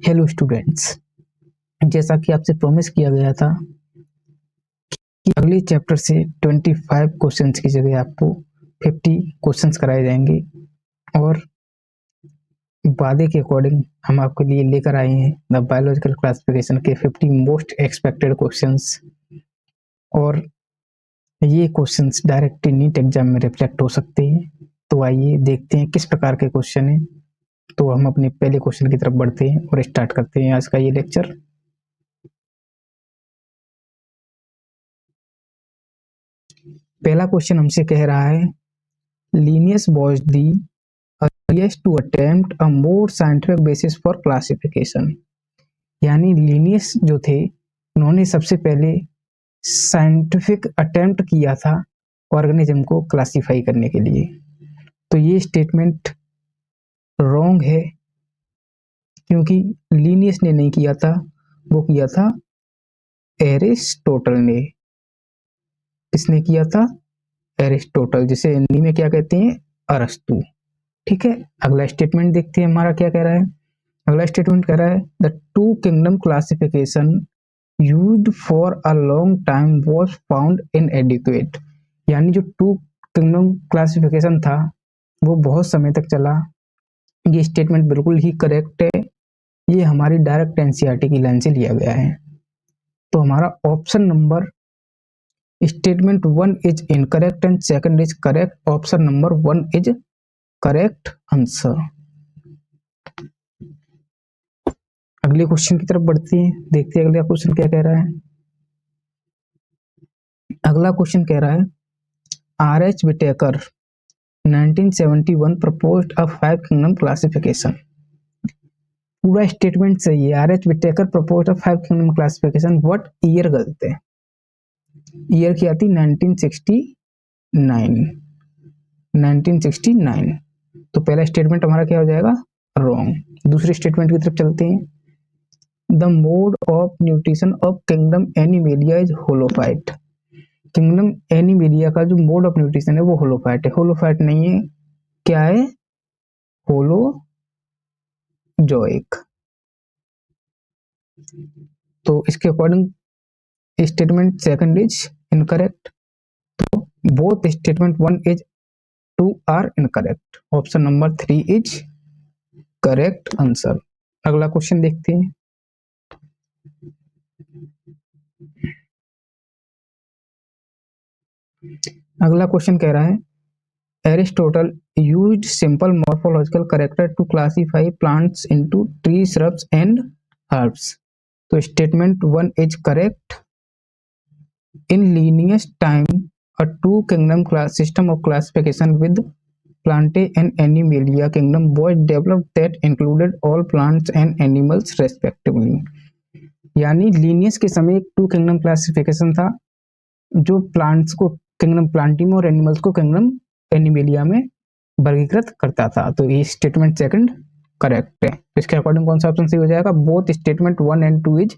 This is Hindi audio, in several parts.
हेलो स्टूडेंट्स, जैसा कि आपसे प्रॉमिस किया गया था कि अगले चैप्टर से 25 क्वेश्चंस की जगह आपको 50 क्वेश्चंस कराए जाएंगे और वादे के अकॉर्डिंग हम आपके लिए लेकर आए हैं द बायोलॉजिकल क्लासिफिकेशन के 50 मोस्ट एक्सपेक्टेड क्वेश्चंस। और ये क्वेश्चंस डायरेक्ट नीट एग्जाम में रिफ्लेक्ट हो सकते हैं। तो आइए देखते हैं किस प्रकार के क्वेश्चन हैं। तो हम अपने पहले क्वेश्चन की तरफ बढ़ते हैं और स्टार्ट करते हैं आज का ये लेक्चर। पहला क्वेश्चन हमसे कह रहा है, Linnaeus was the earliest to attempt a more scientific basis for classification। यानी लिनियस जो थे उन्होंने सबसे पहले साइंटिफिक अटेम्प्ट किया था ऑर्गेनिज्म को क्लासिफाई करने के लिए। तो ये स्टेटमेंट रॉन्ग है क्योंकि लिनियस ने नहीं किया था, वो किया था एरिस्टोटल ने। किसने किया था? एरिस्टोटल, जिसे हिंदी में क्या कहते हैं? अरस्तु। ठीक है, अगला स्टेटमेंट देखते हैं हमारा क्या कह रहा है। अगला स्टेटमेंट कह रहा है the two kingdom classification used for a long time was found इनएडिक्वेट। यानी जो टू किंगडम क्लासिफिकेशन था वो बहुत समय तक चला। ये स्टेटमेंट बिल्कुल ही करेक्ट है। ये हमारी डायरेक्ट एनसीईआरटी की लाइन से लिया गया है। तो हमारा option number statement 1 is incorrect and second is correct. Option number 1 is correct answer. अगले क्वेश्चन की तरफ बढ़ते हैं, देखते हैं अगला क्वेश्चन क्या कह रहा है। अगला क्वेश्चन कह रहा है R H. Whittaker 1971 proposed a 5 kingdom classification. पूरा स्टेटमेंट सही है। R H. Whittaker proposed a 5 kingdom classification, what year गलत है। ईयर की आती 1969। तो पहला स्टेटमेंट हमारा क्या हो जाएगा? रॉन्ग। दूसरे स्टेटमेंट की तरफ चलते हैं। The mode of nutrition of kingdom Animalia is holophyte. Kingdom Animalia का जो मोड ऑफ न्यूट्रिशन है वो होलोफाइट है। होलोफाइट नहीं है, क्या है? होलोजोइक। तो इसके according statement second is incorrect. तो both statement 1 is 2 are incorrect. Option number 3 is correct answer. अगला क्वेश्चन देखते हैं। अगला क्वेश्चन कह रहा है Aristotle used simple morphological character to classify plants into trees, shrubs and herbs। तो statement 1 is correct। In Linnaeus time, a two kingdom class system of classification with Plantae and Animalia kingdom was developed that included all plants and animals respectively। यानी लीनियस के समय एक टू किंगडम क्लासिफिकेशन था जो प्लांट्स को किंगडम प्लांटिम और एनिमल्स को किंगडम एनिमेलिया में वर्गीकृत करता था। तो ये स्टेटमेंट सेकंड करेक्ट है। इसके अकॉर्डिंग कौन सा ऑप्शन सही हो जाएगा? Both statement 1 and 2 is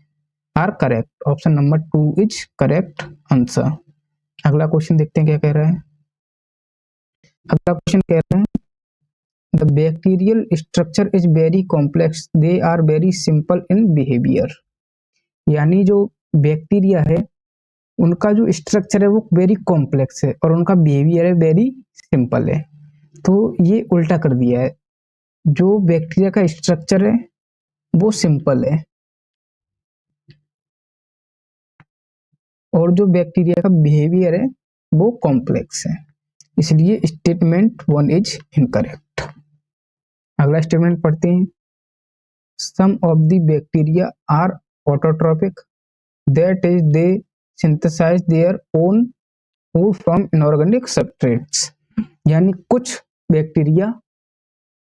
are correct. Option number 2 is correct answer. अगला क्वेश्चन देखते हैं क्या कह रहा है। अगला क्वेश्चन कह रहा है the bacterial structure is very complex, they are very simple in behaviour. यानी जो बैक्टीरिया है उनका जो स्ट्रक्चर है वो वेरी कॉम्प्लेक्स है और उनका बिहेवियर है वेरी सिंपल है। तो ये उल्टा कर दिया है। जो बैक्टीरिया का स्ट्रक्चर है वो सिंपल है और जो बैक्टीरिया का बिहेवियर है वो कॉम्प्लेक्स है, इसलिए स्टेटमेंट 1 इज इनकरेक्ट। अगला स्टेटमेंट पढ़ते हैं। Some of the bacteria are autotrophic, that is they synthesise their own food from inorganic substrates. यानी कुछ बैक्टीरिया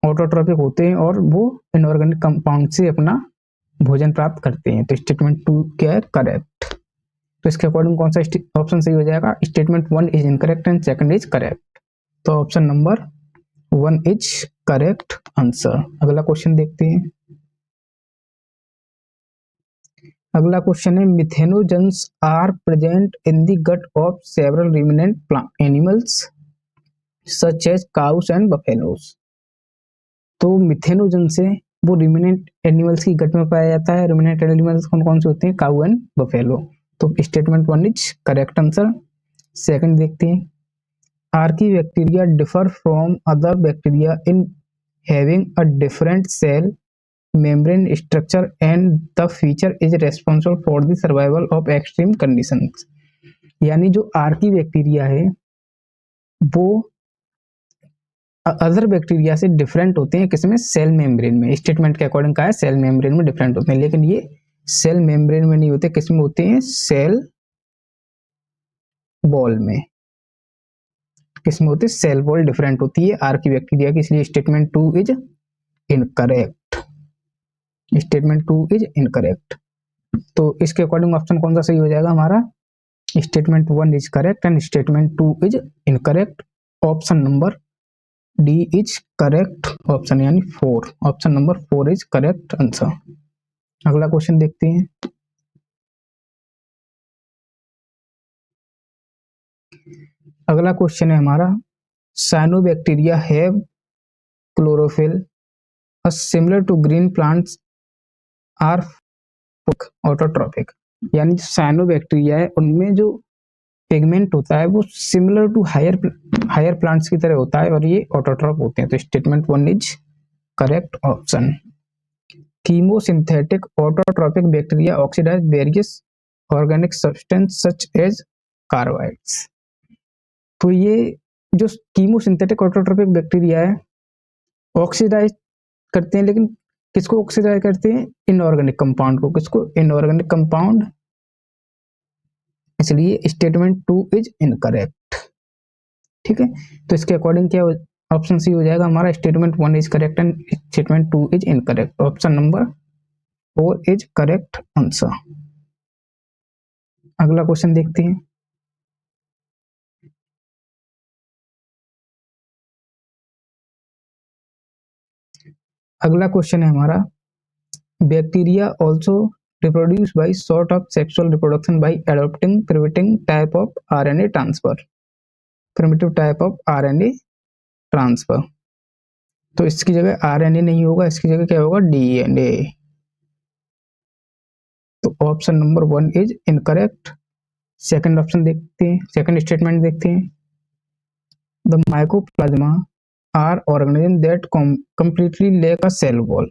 ऑटोट्रोपिक होते हैं और वो इनऑर्गेनिक कंपाउंड से अपना भोजन प्राप्त करते हैं। तो स्टेटमेंट 2 क्या है? करेक्ट। तो इसके अकॉर्डिंग कौन सा ऑप्शन सही हो जाएगा? Statement 1 is incorrect and second is correct. तो option number 1 is correct answer. अगला क्वेश्चन देखते हैं। अगला क्वेश्चन है methanogens are present in the gut of several ruminant animals such as cows and buffaloes. तो मिथेनोजन से वो रुमिनेंट एनिमल्स की गट में पाया जाता है। रुमिनेंट एनिमल्स कौन कौन से होते हैं? Cow and buffalo. तो statement 1 is correct answer. Second देखते हैं, archaebacteria differ from other bacteria in having a different cell membrane structure and the feature is responsible for the survival of extreme conditions। यानी जो आर्की बैक्टीरिया है वो अदर बैक्टीरिया से डिफरेंट होते हैं किसमें? सेल मेम्ब्रेन में। स्टेटमेंट के अकॉर्डिंग कहा है सेल मेम्ब्रेन में डिफरेंट होते हैं, लेकिन ये सेल मेम्ब्रेन में नहीं होते, किसमें होते हैं? सेल वॉल में। किसमें होते हैं? सेल वॉल डिफरेंट होती है आर्की बैक्टीरिया की, इसलिए statement 2 is incorrect. Statement 2 is incorrect. तो इसके अकॉर्डिंग ऑप्शन कौन सा सही हो जाएगा हमारा? Statement 1 is correct and statement 2 is incorrect. Option number D is correct option, यानी 4। Option number 4 is correct answer. अगला क्वेश्चन देखते हैं। अगला क्वेश्चन है हमारा, cyanobacteria have chlorophyll a similar to green plants are autotrophic. यानी साइनोबैक्टीरिया है उनमें जो पिगमेंट होता है वो सिमिलर टू हायर प्लांट्स की तरह होता है और ये ऑटोट्रॉप होते हैं। तो statement 1 is correct option. Chemosynthetic autotrophic bacteria oxidise various organic substance such as carbides. तो ये जो कीमोसिंथेटिक ऑटोट्रॉपिक बैक्टीरिया है ऑक्सीडाइज करते हैं, लेकिन किसको ऑक्सीडाइज करते हैं? इनऑर्गेनिक कंपाउंड को। किसको? Inorganic compound. इसलिए स्टेटमेंट 2 इज इनकरेक्ट। ठीक है, तो इसके अकॉर्डिंग क्या ऑप्शन सी हो जाएगा हमारा? Statement 1 is correct and statement 2 is incorrect. Option number 4 is correct answer. अगला क्वेश्चन देखते हैं। अगला क्वेश्चन है हमारा, bacteria also reproduce by sort of sexual reproduction by adopting primitive type of RNA transfer। primitive type of RNA transfer। तो इसकी जगह RNA नहीं होगा, इसकी जगह क्या होगा? DNA। तो option number 1 is incorrect. Second option देखते हैं, सेकंड स्टेटमेंट देखते हैं। The mycoplasma are organism that completely lack a cell wall.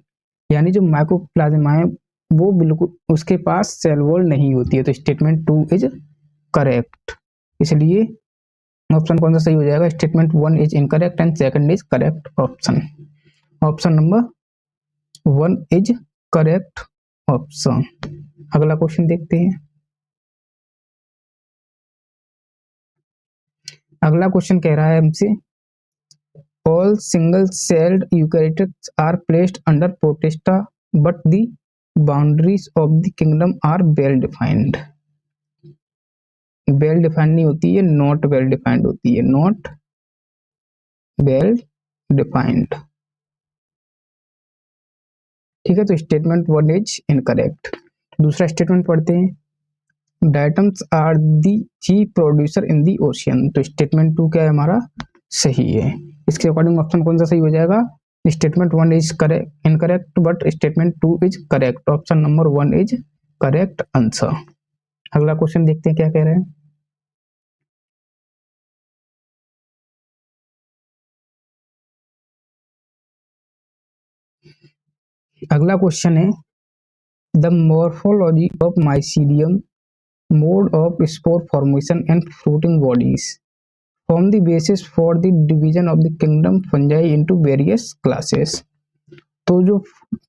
यानी जो माइकोप्लाज्मा है वो बिल्कुल उसके पास सेल वॉल नहीं होती है। तो स्टेटमेंट 2 इज करेक्ट। इसलिए ऑप्शन कौन सा सही हो जाएगा? Statement 1 is incorrect and second is correct option. Option number 1 is correct option. अगला क्वेश्चन देखते हैं। अगला क्वेश्चन कह रहा है हमसे, all single celled eukaryotes are placed under Protista but the boundaries of the kingdom are well defined. Well defined नहीं होती है, नॉट वेल डिफाइंड होती है। Not well defined. ठीक है, तो स्टेटमेंट 1 इज इनकरेक्ट। दूसरा स्टेटमेंट पढ़ते हैं, diatoms are the chief producer in the ocean. तो स्टेटमेंट 2 क्या है हमारा? सही है। इसके अकॉर्डिंग ऑप्शन कौन सा सही हो जाएगा? Statement 1 is correct incorrect but statement 2 is correct. Option number 1 is correct answer. अगला क्वेश्चन देखते हैं क्या कह रहे हैं। अगला क्वेश्चन है, the morphology of mycelium, mode of spore formation and fruiting bodies form the basis for the division of the kingdom fungi into various classes। तो जो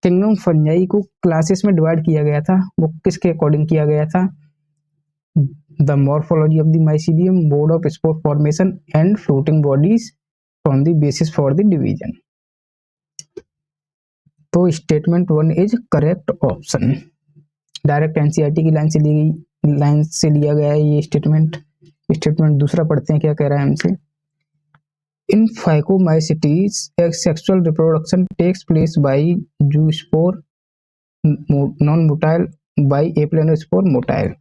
किंगडम फंजाई को क्लासेस में डिवाइड किया गया था वो किसके अकॉर्डिंग किया गया था? The morphology of the mycelium, mode of spore formation and fruiting bodies from the basis for the division. तो statement 1 is correct option. Direct NCERT की लाइन से लिया गया है ये स्टेटमेंट। स्टेटमेंट दूसरा पढ़ते हैं क्या कह रहा है हमसे, in phycomycetes sexual reproduction takes place by zoospore non motile by aplanospore motile.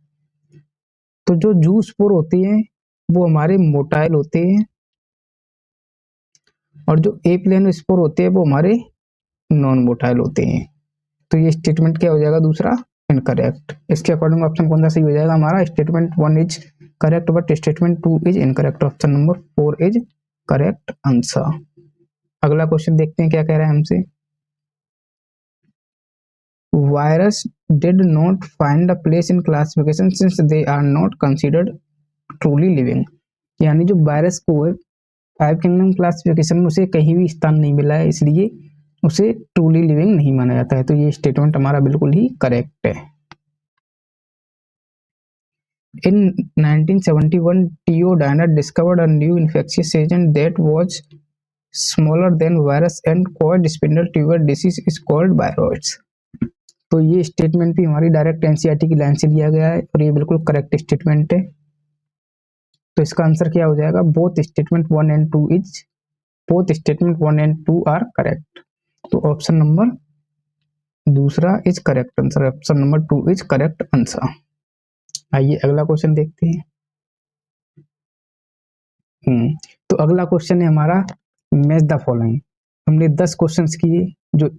तो जो जूस्पोर होते हैं वो हमारे मोटाइल होते हैं और जो एप्लेनोस्पोर होते हैं वो हमारे नॉन मोटाइल होते हैं। तो ये स्टेटमेंट क्या हो जाएगा, दूसरा इनकरेक्ट। इसके अकॉर्डिंग ऑप्शन कौन सा सही हो जाएगा हमारा, statement 1 is correct but statement 2 is incorrect. Option number 4 is correct answer. अगला क्वेश्चन देखते हैं क्या कह रहा है हमसे। Virus did not find a place in classification since they are not considered truly living. यानी जो वायरस को है 5 किंगडम क्लासिफिकेशन में उसे कहीं भी स्थान नहीं मिला है, इसलिए उसे ट्रूली लिविंग नहीं माना जाता है। तो ये स्टेटमेंट हमारा बिल्कुल ही करेक्ट है। In 1971, Theo Diner discovered a new infectious agent that was smaller than virus and caused spindle tuber disease is called viroids। तो ये स्टेटमेंट भी हमारी डायरेक्ट एनसीईआरटी की लाइन से लिया गया है और ये बिल्कुल करेक्ट स्टेटमेंट है। तो इसका आंसर क्या हो जाएगा, both statement 1 and 2 are correct. तो ऑप्शन नंबर दूसरा is correct answer, option number 2 is correct answer. आइए अगला क्वेश्चन देखते हैं। तो अगला क्वेश्चन है हमारा मैच द फॉलोइंग। हमने 10 क्वेश्चंस किए जो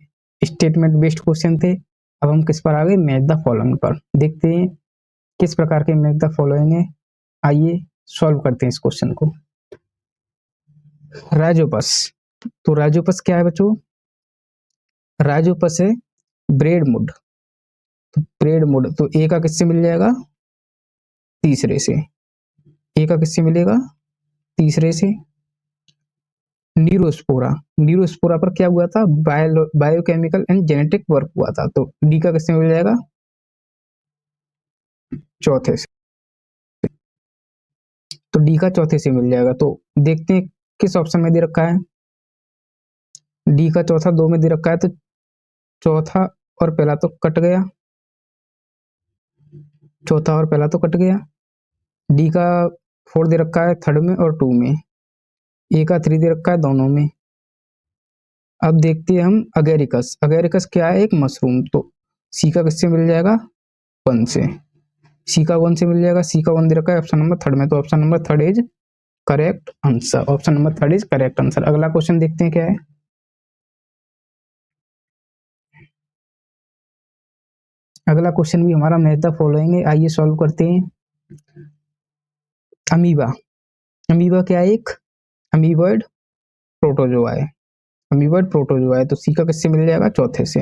स्टेटमेंट बेस्ड क्वेश्चन थे। अब हम किस पर आ गए, मैच द फॉलोइंग पर। देखते हैं किस प्रकार के मैच द फॉलोइंग है। आइए सॉल्व करते हैं इस क्वेश्चन को। राइजोपस, तो राइजोपस क्या है बच्चों, राइजोपस है ब्रेड मुड। तो ब्रेड मुड तो ए का किससे मिल जाएगा, तीसरे से। ए का किससे मिलेगा, तीसरे से। न्यूरोस्पोरा, न्यूरोस्पोरा पर क्या हुआ था, बायोकेमिकल एंड जेनेटिक वर्क हुआ था। तो डी का किससे मिल जाएगा, चौथे से। तो डी का चौथे से मिल जाएगा। तो देखते हैं किस ऑप्शन में दे रखा है, डी का चौथा 2 में दे रखा है। तो चौथा और पहला तो कट गया, चौथा और पहला तो कट गया। डी का 4 दे रखा है थर्ड में और 2 में। ए का 3 दे रखा है दोनों में। अब देखते हैं हम अगेरिकस, अगेरिकस क्या है, एक मशरूम। तो सी का किससे मिल जाएगा, 1 से। सी का 1 से मिल जाएगा, सी का 1 दे रखा है ऑप्शन नंबर थर्ड में। तो option number third is correct answer, option number third is correct answer. अगला क्वेश्चन देखते हैं क्या है। अगला क्वेश्चन भी हमारा मैच द फॉलोइंग है, आइए सॉल्व करते हैं। अमीबा, अमीबा क्या है, एक अमीबॉइड प्रोटोजोआ है, अमीबॉइड प्रोटोजोआ है। तो सी का किससे मिल जाएगा, चौथे से।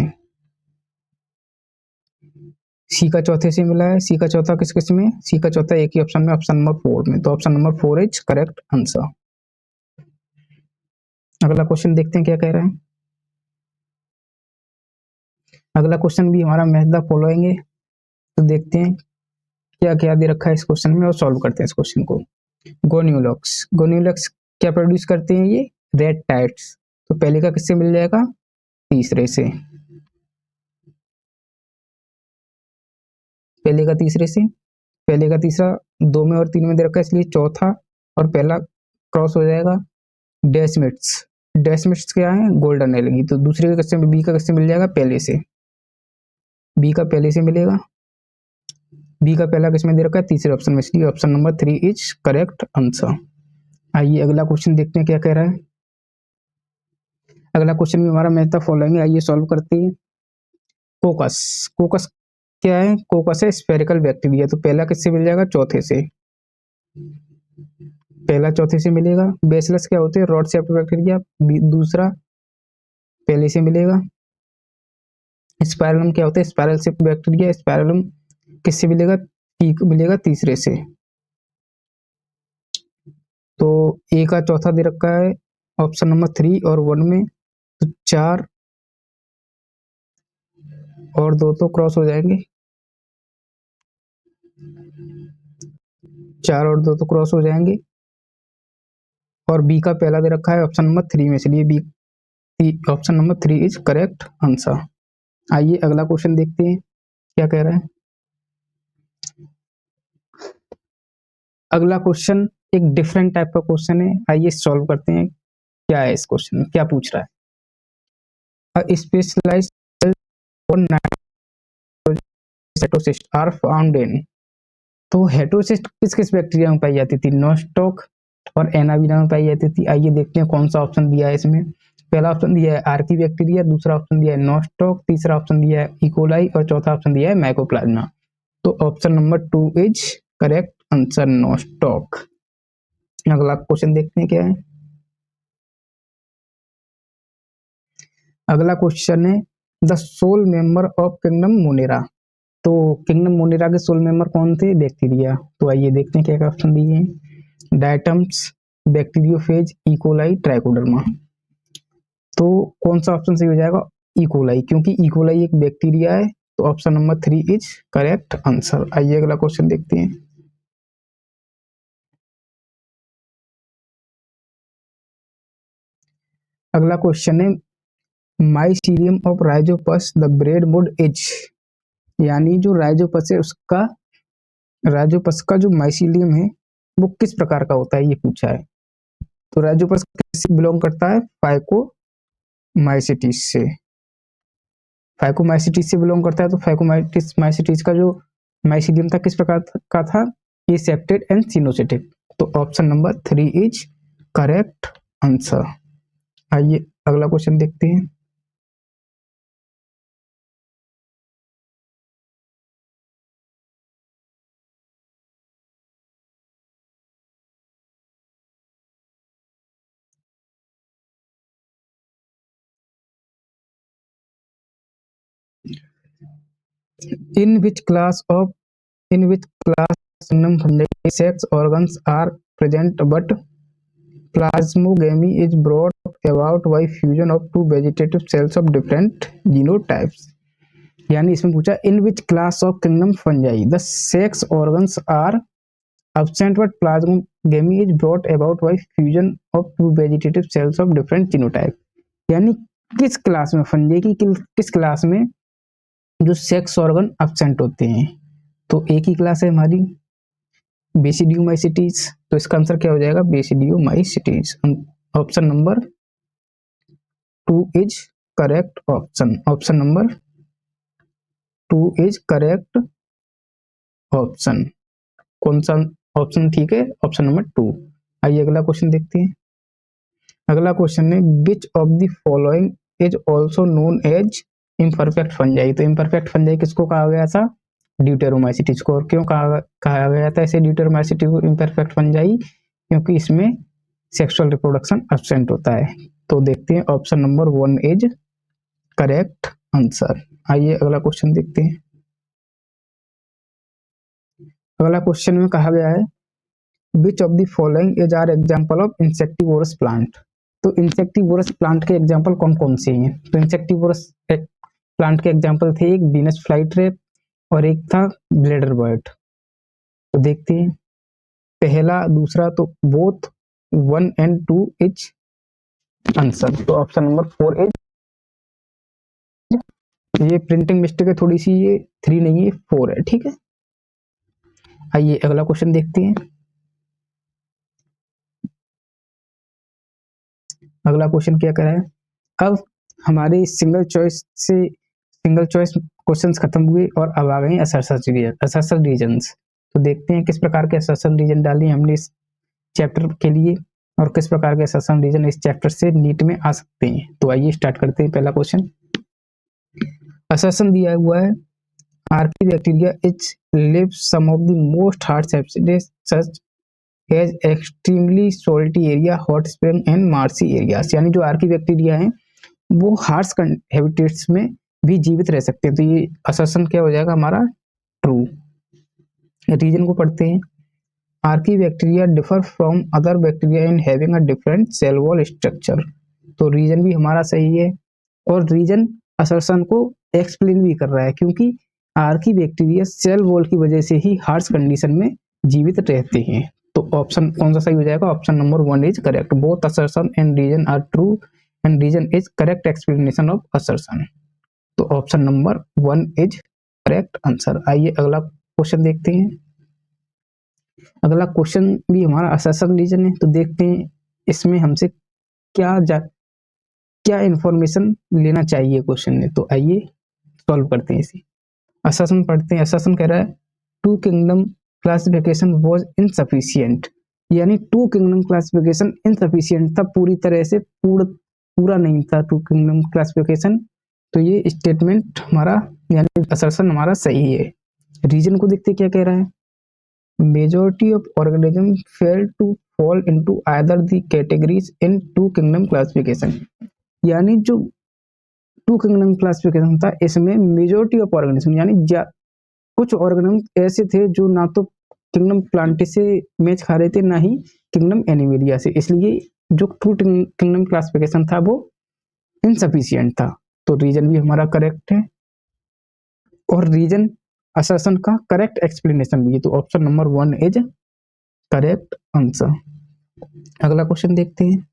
सी का चौथे से मिला है, सी का चौथा किस किस में, सी का चौथा एक ही ऑप्शन में, ऑप्शन नंबर 4 में। तो option number 4 is correct answer. अगला क्वेश्चन देखते हैं क्या कह रहे हैं। अगला क्वेश्चन भी हमारा मैच द फॉलोइंग है। तो देखते हैं क्या क्या दे रखा है इस क्वेश्चन में और सॉल्व करते हैं इस क्वेश्चन को। गोन्यूलॉक्स, गोन्यूलॉक्स क्या प्रोड्यूस करते हैं, ये रेड टाइट्स। तो पहले का किससे मिल जाएगा, तीसरे से। पहले का तीसरे से, पहले का तीसरा 2 में और 3 में दे रखा है, इसलिए चौथा और पहला क्रॉस हो जाएगा। डेस्मिट्स, डेस्मिट्स क्या है, गोल्डन एलगी। तो दूसरे का किससे, बी का किससे मिल जाएगा, पहले से। बी का पहले से मिलेगा, बी का पहला किसमें दे रखा है, तीसरे ऑप्शन में, इसलिए option number 3 is correct answer. आइए अगला क्वेश्चन देखते हैं क्या कह रहा है। अगला क्वेश्चन भी हमारा मैच द फॉलोइंग है, आइए सॉल्व करते हैं। कोकस, कोकस क्या है, कोकस है स्फेरिकल बैक्टीरिया। तो पहला किससे मिल जाएगा, चौथे से। पहला चौथे से मिलेगा। बेसिलस क्या होते हैं, रॉड शेप्ड बैक्टीरिया, दूसरा पहले से मिलेगा। स्पाइरलम क्या होता है, स्पाइरल शेप्ड बैक्टीरिया, स्पाइरलम किससे मिलेगा, मिलेगा तीसरे से। तो ए का चौथा दे रखा है ऑप्शन नंबर 3 और 1 में। तो 4 और 2 तो क्रॉस हो जाएंगे, 4 और 2 तो क्रॉस हो जाएंगे। और बी का पहला दे रखा है ऑप्शन नंबर 3 में, इसलिए B, option number 3 is correct answer. आइए अगला क्वेश्चन देखते हैं क्या कह रहा है। अगला क्वेश्चन एक डिफरेंट टाइप का क्वेश्चन है, आइए सॉल्व करते हैं क्या है इस क्वेश्चन में, क्या पूछ रहा है। Specialised heterocyst are found in. तो हेटरोसिस्ट किस किस बैक्टीरिया में पाई जाती थी, नोस्टॉक और एनाबीना में पाई जाती थी। आइए देखते हैं कौन सा ऑप्शन दिया है इसमें। पहला ऑप्शन दिया है आर्की बैक्टीरिया, दूसरा ऑप्शन दिया है नोस्टॉक, तीसरा ऑप्शन दिया है इकोलाई और चौथा ऑप्शन दिया है माइकोप्लाज्मा। तो option number 2 is correct answer, Nostoc. अगला क्वेश्चन देखते हैं क्या है। अगला क्वेश्चन है the sole member of kingdom Monera. तो किंगडम मोनेरा के सोल मेंबर कौन थे? बैक्टीरिया। तो आइए देखते हैं क्या क्या ऑप्शन दिए हैं। Diatoms, bacteriophage, E coli, trichoderma. तो कौन सा ऑप्शन सही हो जाएगा? इकोलाई, क्योंकि इकोलाई एक बैक्टीरिया है। तो option number 3 is correct answer. आइए अगला क्वेश्चन देखते हैं। अगला क्वेश्चन है mycelium of Rhizopus the bread mould is, यानी जो राइजोपस है उसका, राइजोपस का जो माइसीलियम है वो किस प्रकार का होता है, ये पूछा है। तो राइजोपस किससे बिलोंग करता है? फाइकोमाइसिटीज से। फाइकोमाइसिटीज से बिलोंग करता है। तो फाइकोमाइसिटीज का जो माइसीलियम था किस प्रकार का था? ये सेप्टेड एंड सिनोसिटिक। तो option number 3 is correct answer. आइए अगला क्वेश्चन देखते हैं। In which class sex organs are present but plasmogamy is brought about by fusion of two vegetative cells of different genotypes। यानी इसमें पूछा in which class of kingdom fungi the sex organs are absent but plasmogamy is brought about by fusion of two vegetative cells of different genotype। यानी किस क्लास में फंजाई की किस क्लास में जो सेक्स ऑर्गन एब्सेंट होते हैं। तो एक ही क्लास है हमारी बेसिडियोमाइसिटीज। तो इसका आंसर क्या हो जाएगा? Basidiomycetes. Option number 2 is correct option. Option number 2 is correct option. कौन सा ऑप्शन ठीक है? Option number 2। आइए अगला क्वेश्चन देखते हैं। अगला क्वेश्चन है which of the following is also known as imperfect fungi. तो इम्परफेक्ट फंजाई किसको कहा गया था? ड्यूटेरोमाइसिटीज को। और क्यों कहा गया था ऐसे ड्यूटेरोमाइसिटी को इम्परफेक्ट फंजाई? क्योंकि इसमें सेक्सुअल रिप्रोडक्शन एब्सेंट होता है। तो देखते हैं option number 1 is correct answer. आइए अगला क्वेश्चन देखते हैं। अगला क्वेश्चन में कहा गया है which of the following is are example of insectivorous plant. तो इंसेक्टिवोरस प्लांट के एग्जांपल कौन कौन से हैं? तो इंसेक्टिवोरस प्लांट के एग्जांपल थे एक वीनस फ्लाईट्रेप और एक था ब्लेडर बर्ड। तो देखते हैं पहला दूसरा, तो बोथ 1 and 2 इज आंसर। तो ऑप्शन नंबर 4 इज, ये प्रिंटिंग मिस्टेक है थोड़ी सी, ये 3 नहीं है 4 है, ठीक है। आइए अगला क्वेश्चन देखते हैं। अगला क्वेश्चन क्या कह रहा है? अब हमारे सिंगल चॉइस क्वेश्चंस खत्म हुए और अब आ गए असर्शन रीजन्स। तो देखते हैं किस प्रकार के असर्शन रीजन डाले हमने इस चैप्टर के लिए और किस प्रकार के असर्शन रीजन इस चैप्टर से नीट में आ सकते हैं। तो आइए स्टार्ट करते हैं। पहला क्वेश्चन असर्शन दिया हुआ है archaebacteria is live some of the most harsh habitats such as extremely salty area, hot spring and marshy areas. यानी जो आर्की बैक्टीरिया हैं वो हार्श हैबिटेट्स में भी जीवित रह सकते हैं। तो ये असर्शन क्या हो जाएगा हमारा? ट्रू। रीजन को पढ़ते हैं। Archaebacteria differ from other bacteria in having a different cell wall structure. तो रीजन भी हमारा सही है और रीजन असर्शन को एक्सप्लेन भी कर रहा है, क्योंकि आर्की बैक्टीरिया सेल वॉल की वजह से ही हार्श कंडीशन में जीवित रहते हैं। तो ऑप्शन कौन सा सही हो जाएगा? Option number 1 is correct. Both assertion and reason are true and reason is correct explanation of assertion. तो option number 1 is correct answer. आइए अगला क्वेश्चन देखते हैं। अगला क्वेश्चन भी हमारा असर्शन रीजन है। तो देखते हैं इसमें हमसे क्या इंफॉर्मेशन लेना चाहिए क्वेश्चन में। तो आइए सॉल्व करते हैं इसे। असर्शन पढ़ते हैं। असर्शन कह रहा है two kingdom classification was insufficient. यानी टू किंगडम क्लासिफिकेशन इनसफिशिएंट था, पूरी तरह से पूरा नहीं था टू किंगडम क्लासिफिकेशन, तो ये स्टेटमेंट हमारा यानी असर्शन हमारा सही है। रीजन को देखते क्या कह रहा है, majority of organism fail to fall into either the categories in two kingdom classification, यानी जो टू किंगडम क्लासिफिकेशन था इसमें मेजॉरिटी ऑफ ऑर्गेनिज्म यानी कुछ ऑर्गेनिज्म ऐसे थे जो ना तो किंगडम प्लांटिस से मैच खा रहे थे ना ही किंगडम एनिमेलिया से, इसलिए जो टू किंगडम क्लासिफिकेशन था वो इनसफिशिएंट था। तो रीजन भी हमारा करेक्ट है और रीजन असर्शन का करेक्ट एक्सप्लेनेशन भी है, तो option number 1 is correct answer. अगला क्वेश्चन देखते हैं।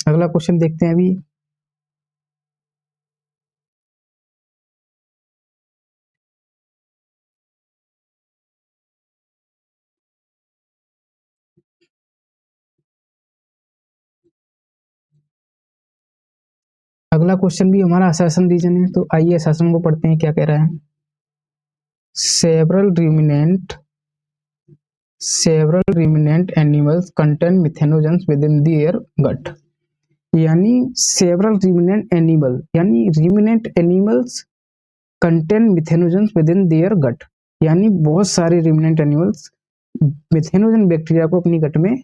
अगला क्वेश्चन देखते हैं अभी। अगला क्वेश्चन भी हमारा असर्शन रीजन है, तो आइए असर्शन को पढ़ते हैं क्या कह रहा है। Several ruminant animals contain methanogens within their gut, यानी सेवरल रिमिनेंट एनिमल यानी ruminant animals contain methanogens within their gut, यानी बहुत सारे रिमिनेंट एनिमल्स मिथेनोजन बैक्टीरिया को अपनी गट में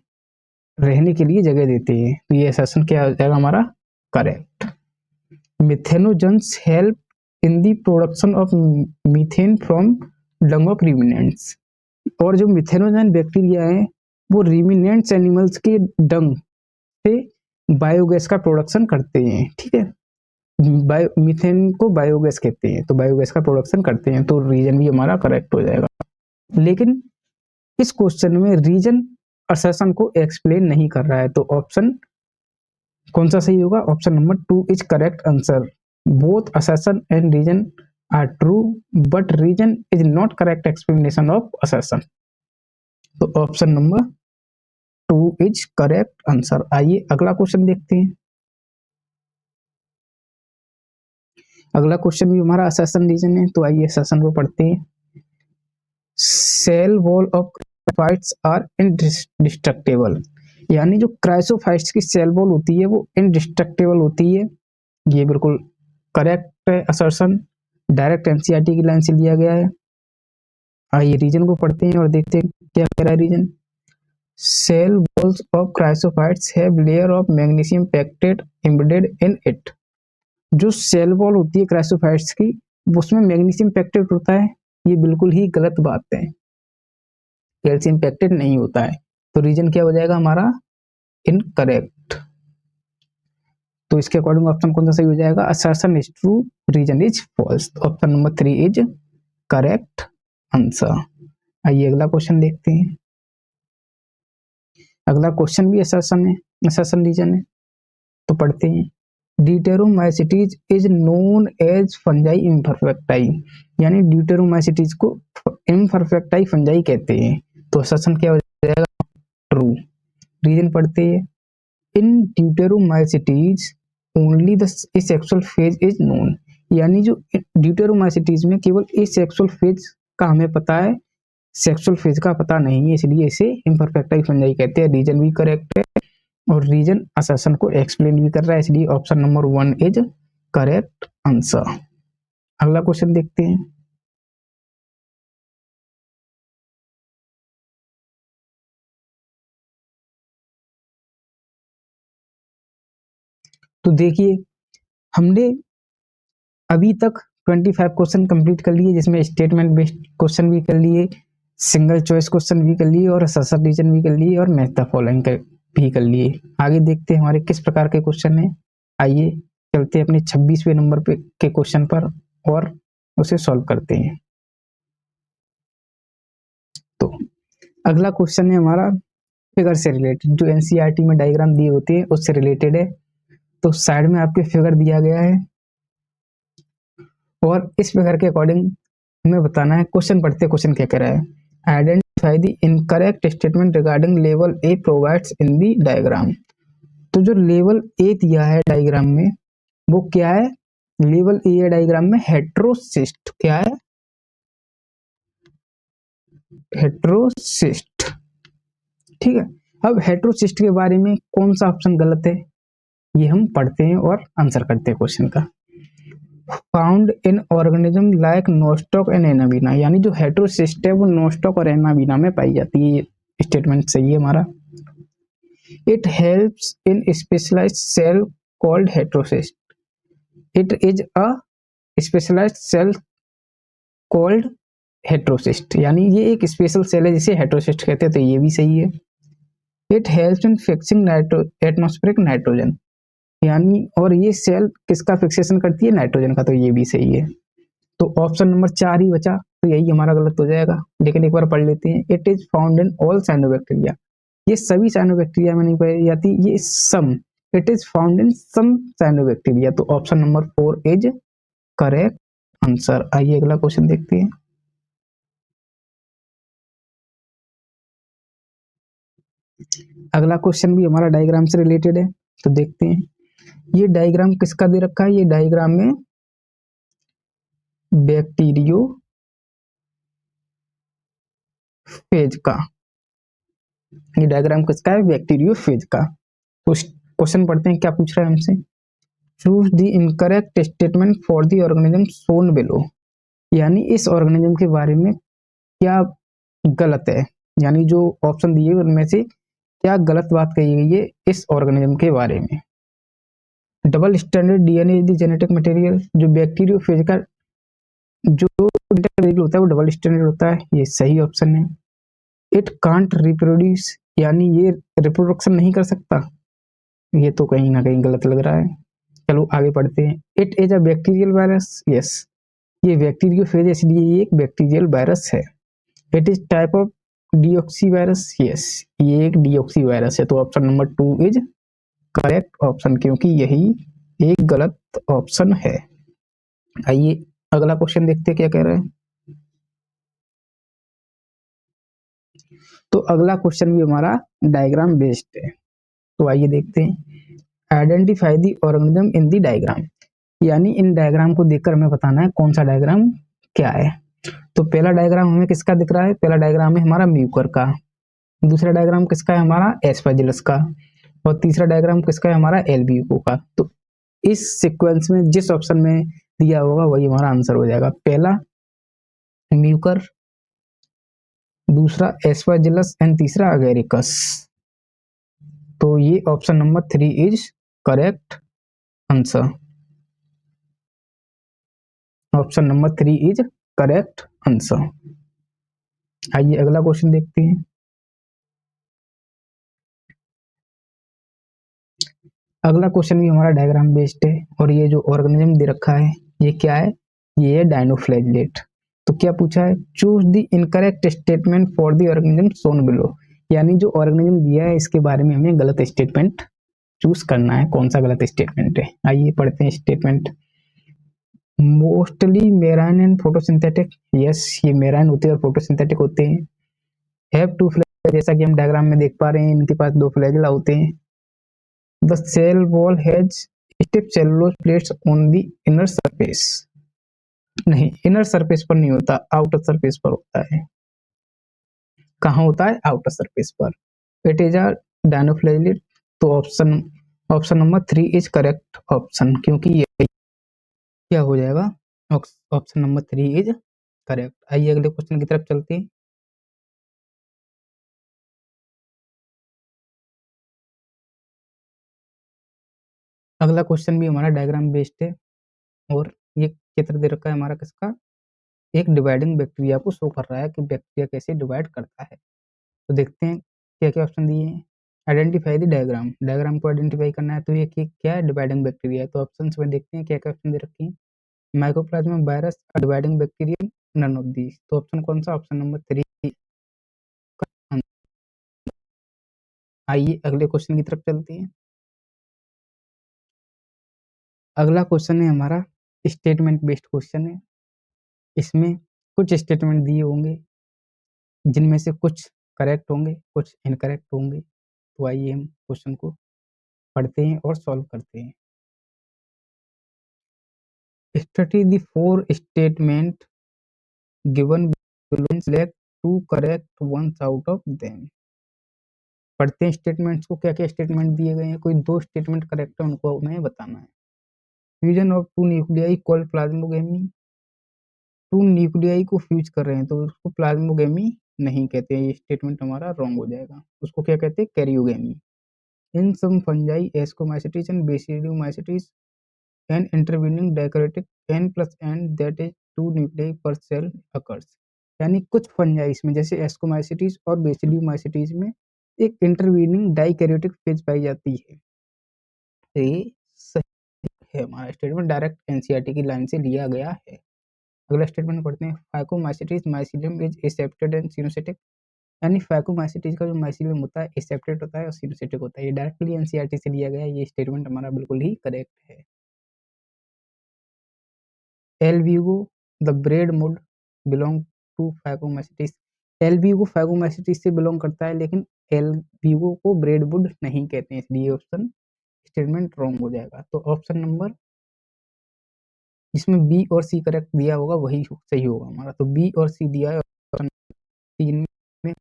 रहने के लिए जगह देते हैं, तो ये असर्शन क्या हो जाएगा हमारा correct. Methanogens help in the production of methane from Dang of ruminants, और जो मिथेनोजन बैक्टीरिया है वो रिमिनेंट्स एनिमल्स के डंग से बायोगैस का प्रोडक्शन करते हैं, ठीक है। मीथेन को बायोगैस कहते हैं, तो बायोगैस का प्रोडक्शन करते हैं, तो रीजन भी हमारा करेक्ट हो जाएगा। लेकिन इस क्वेश्चन में रीजन असर्शन को एक्सप्लेन नहीं कर रहा है, तो ऑप्शन कौन सा सही होगा, option number 2 is correct answer. Both assertion and reason are true but reason is not correct explanation of assertion, तो option number 2 is correct answer. आइए अगला क्वेश्चन देखते हैं। अगला क्वेश्चन भी हमारा असर्शन रीजन है, तो आइए असर्शन को पढ़ते हैं। Cell wall of chrysophytes are indestructible, यानी जो क्रायोफाइट्स की सेल वॉल होती है वो इनडिस्ट्रक्टेबल होती है, ये बिल्कुल करेक्ट है असर्शन, डायरेक्ट एनसीईआरटी की लाइन से लिया गया है। आइए रीजन को पढ़ते हैं और देखते हैं क्या कह रहा है reason. Cell walls of chrysophytes have layer of magnesium pectate embedded in it, जो सेल वॉल होती है क्रायोफाइट्स की उसमें मैग्नीशियम पेक्टेट होता है, ये बिल्कुल ही गलत बात है, कैल्शियम पेक्टेट नहीं होता है, तो रीजन क्या हो जाएगा हमारा इनकरेक्ट। तो इसके अकॉर्डिंग ऑप्शन कौन सा सही हो जाएगा, assertion is true reason is false, option number 3 is correct answer. आइए अगला क्वेश्चन देखते हैं। अगला क्वेश्चन भी असर्शन है, असर्शन रीजन है, तो पढ़ते हैं। Deuteromycetes is known as fungi imperfecti, यानी ड्यूटेरोमाइसिटीज को इम्परफेक्टाई फंजाई कहते हैं, तो असर्शन क्या हो जाएगा ट्रू। रीजन पढ़ते हैं। In deuteromycetes only the asexual phase is known, यानी जो ड्यूटेरोमाइसिटीज में केवल एसेक्सुअल फेज का हमें पता है, सेक्सुअल फेज का पता नहीं है, इसलिए इसे इम्परफेक्टाई फंजाई कहते हैं। रीजन भी करेक्ट है और रीजन असर्शन को एक्सप्लेन भी कर रहा है, इसलिए option number 1 is correct answer. अगला क्वेश्चन देखते हैं। तो देखिए हमने अभी तक 25 क्वेश्चन कंप्लीट कर लिए, जिसमें स्टेटमेंट बेस्ड क्वेश्चन भी कर लिए, सिंगल चॉइस क्वेश्चन भी कर लिए और असर्शन रीजन भी कर लिए और मैच द फॉलोइंग भी कर लिए। आगे देखते हैं हमारे किस प्रकार के क्वेश्चन है। आइए चलते हैं अपने 26वें नंबर पे के क्वेश्चन पर और उसे सॉल्व करते हैं। तो अगला क्वेश्चन है हमारा फिगर से रिलेटेड, जो एनसीईआरटी में डायग्राम दिए होते हैं उससे रिलेटेड है, तो साइड में आपके फिगर दिया गया है और इस फिगर के अकॉर्डिंग हमें बताना है। क्वेश्चन पढ़ते क्वेश्चन क्या कह रहा है, identify the incorrect statement regarding level A provides in the diagram, तो जो लेवल ए दिया है डायग्राम में वो क्या है, लेवल ए डायग्राम में हेट्रोसिस्ट क्या है, हेट्रोसिस्ट। ठीक है, अब हेट्रोसिस्ट के बारे में कौन सा ऑप्शन गलत है ये हम पढ़ते हैं और आंसर करते हैं क्वेश्चन का। Found in organism like Nostoc and anabaena, यानी जो हेट्रोसिस्ट है वो नोस्टॉक और एनाबीना में पाई जाती है। ये स्टेटमेंट सही है हमारा। It helps in specialised cell called heterocyst. It is a specialised cell called heterocyst, यानी ये एक स्पेशल सेल है जिसे हेट्रोसिस्ट कहते हैं, तो ये भी सही है। It helps in fixing atmospheric nitrogen, यानी और ये सेल किसका फिक्सेशन करती है, नाइट्रोजन का, तो ये भी सही है। तो ऑप्शन नंबर 4 ही बचा, तो यही हमारा गलत हो जाएगा, लेकिन एक बार पढ़ लेते हैं। It is found in all cyanobacteria, ये सभी साइनोबैक्टीरिया में नहीं पाई जाती, ये some, it is found in some cyanobacteria, तो option number 4 is correct answer. आइए अगला क्वेश्चन देखते हैं। अगला क्वेश्चन भी हमारा डायग्राम से रिलेटेड है, तो देखते हैं। ये डायग्राम किसका दे रखा है, ये डायग्राम में बैक्टीरियो फेज का, ये डायग्राम किसका है, बैक्टीरियो फेज का। तो क्वेश्चन पढ़ते हैं क्या पूछ रहा है हमसे। Choose the incorrect statement for the organism shown below, यानी इस ऑर्गेनिज्म के बारे में क्या गलत है, यानी जो ऑप्शन दिए उनमें से क्या गलत बात कही गई है इस ऑर्गेनिज्म के बारे में। Double standard DNA is the genetic material, जो बैक्टीरियोफेज का जो मटेरियल होता है वो डबल स्टैंडर्ड होता है, ये सही ऑप्शन है। इट कांट रिप्रोड्यूस, यानी ये रिप्रोडक्शन नहीं कर सकता, ये तो कहीं ना कहीं गलत लग रहा है। चलो आगे पढ़ते हैं। It is a bacterial virus, yes, ये बैक्टीरियोफेज इसलिए ये एक बैक्टीरियल वायरस है। It is type of deoxy virus, yes, ये एक डीऑक्सी वायरस है, तो option number 2 is correct option, क्योंकि यही एक गलत ऑप्शन है। आइए अगला क्वेश्चन देखते हैं क्या कह रहा है। तो अगला क्वेश्चन भी हमारा डायग्राम बेस्ड है, तो आइए देखते हैं। Identify the organism in the diagram, यानी इन डायग्राम को देखकर हमें बताना है कौन सा डायग्राम क्या है। तो पहला डायग्राम हमें किसका दिख रहा है, पहला डायग्राम है हमारा म्यूकर का, दूसरा डायग्राम किसका है हमारा एस्परजिलस का, और तीसरा डायग्राम किसका है हमारा एल्ब्यूको का। तो इस सीक्वेंस में जिस ऑप्शन में दिया होगा वही हमारा आंसर हो जाएगा। पहला म्यूकर, दूसरा एस्परजिलस एंड तीसरा अगेरिकस, तो ये option number 3 is correct answer. Option number 3 is correct answer. आइए अगला क्वेश्चन देखते हैं। अगला क्वेश्चन भी हमारा डायग्राम बेस्ड है, और ये जो ऑर्गेनिज्म दे रखा है ये क्या है, ये है डायनोफ्लैगेलेट। तो क्या पूछा है, choose the incorrect statement for the organism shown below, यानी जो ऑर्गेनिज्म दिया है इसके बारे में हमें गलत स्टेटमेंट चूज करना है, कौन सा गलत स्टेटमेंट है। आइए पढ़ते हैं statement. Mostly marine and photosynthetic, yes, ये मेराइन होते हैं और फोटोसिंथेटिक होते हैं। हैव टू फ्लैगेला, जैसा कि हम डायग्राम में देख पा रहे हैं इनके पास 2 फ्लैगेला होते हैं। The cell wall has stiff cellulose plates on the inner surface, नहीं, इनर सरफेस पर नहीं होता, आउटर सरफेस पर होता है। कहाँ होता है, आउटर सरफेस पर। इट इज अ डायनोफ्लैगेलेट, तो option option number 3 is correct option, क्योंकि ये क्या हो जाएगा, ऑप्शन नंबर 3 इज करेक्ट। आइए अगले क्वेश्चन की तरफ चलते हैं। अगला क्वेश्चन भी हमारा डायग्राम बेस्ड है, और ये चित्र दे रखा है हमारा किसका, एक डिवाइडिंग बैक्टीरिया को शो कर रहा है कि बैक्टीरिया कैसे डिवाइड करता है। तो देखते हैं क्या क्या ऑप्शन दिए हैं। आइडेंटिफाई द डायग्राम, डायग्राम को आइडेंटिफाई करना है, तो ये क्या है, डिवाइडिंग बैक्टीरिया है। तो ऑप्शन में देखते हैं क्या क्या ऑप्शन दे रखे हैं। Mycoplasma virus, dividing bacterium, none of these, तो ऑप्शन कौन सा, ऑप्शन नंबर 3। आइए अगले क्वेश्चन की तरफ चलते हैं। अगला क्वेश्चन है हमारा स्टेटमेंट बेस्ड क्वेश्चन है। इसमें कुछ स्टेटमेंट दिए होंगे जिनमें से कुछ करेक्ट होंगे, कुछ इनकरेक्ट होंगे। तो आइए हम क्वेश्चन को पढ़ते हैं और सॉल्व करते हैं। Study the 4 statement given below, select two correct ones out of them. पढ़ते हैं स्टेटमेंट्स को, क्या क्या स्टेटमेंट दिए गए हैं। कोई दो स्टेटमेंट करेक्ट है, उनको हमें बताना है। Fusion of two nuclei called plasmogamy. Two nuclei को फ्यूज कर रहे हैं तो उसको प्लाज्मोगेमी नहीं कहते हैं, ये स्टेटमेंट हमारा रॉन्ग हो जाएगा। उसको क्या कहते हैं? Karyogamy. In some fungi ascomycetes and basidiomycetes an intervening dikaryotic n plus n that is two nuclei per cell occurs. यानी कुछ फंजाइस में जैसे एस्कोमाइसिटीज और बेसिडियोमाइसिटीज में एक इंटरवीनिंग डाइकैरियोटिक फेज पाई जाती है। तो ये सही है, हमारा स्टेटमेंट डायरेक्ट एनसीईआरटी की लाइन से लिया गया है। अगला स्टेटमेंट पढ़ते हैं। Phycomycetes mycelium is aseptate and coenocytic. यानी फाइकोमाइसिटीज का जो माइसिलियम होता है एसेप्टेड होता है और सिनोसिटिक होता है। ये डायरेक्टली एनसीईआरटी से लिया गया है, ये स्टेटमेंट हमारा बिल्कुल ही करेक्ट है। एलवीगो द ब्रेड मुड बिलोंग टू फाइकोमाइसिटीज। एलवीगो फाइकोमाइसिटीज से बिलोंग करता है, लेकिन एलवीगो को ब्रेड वुड नहीं कहते हैं, इसलिए ऑप्शन स्टेटमेंट रॉन्ग हो जाएगा। तो ऑप्शन नंबर जिसमें बी और सी करेक्ट दिया होगा वही सही होगा हमारा। तो बी और सी दिया है ऑप्शन 3 में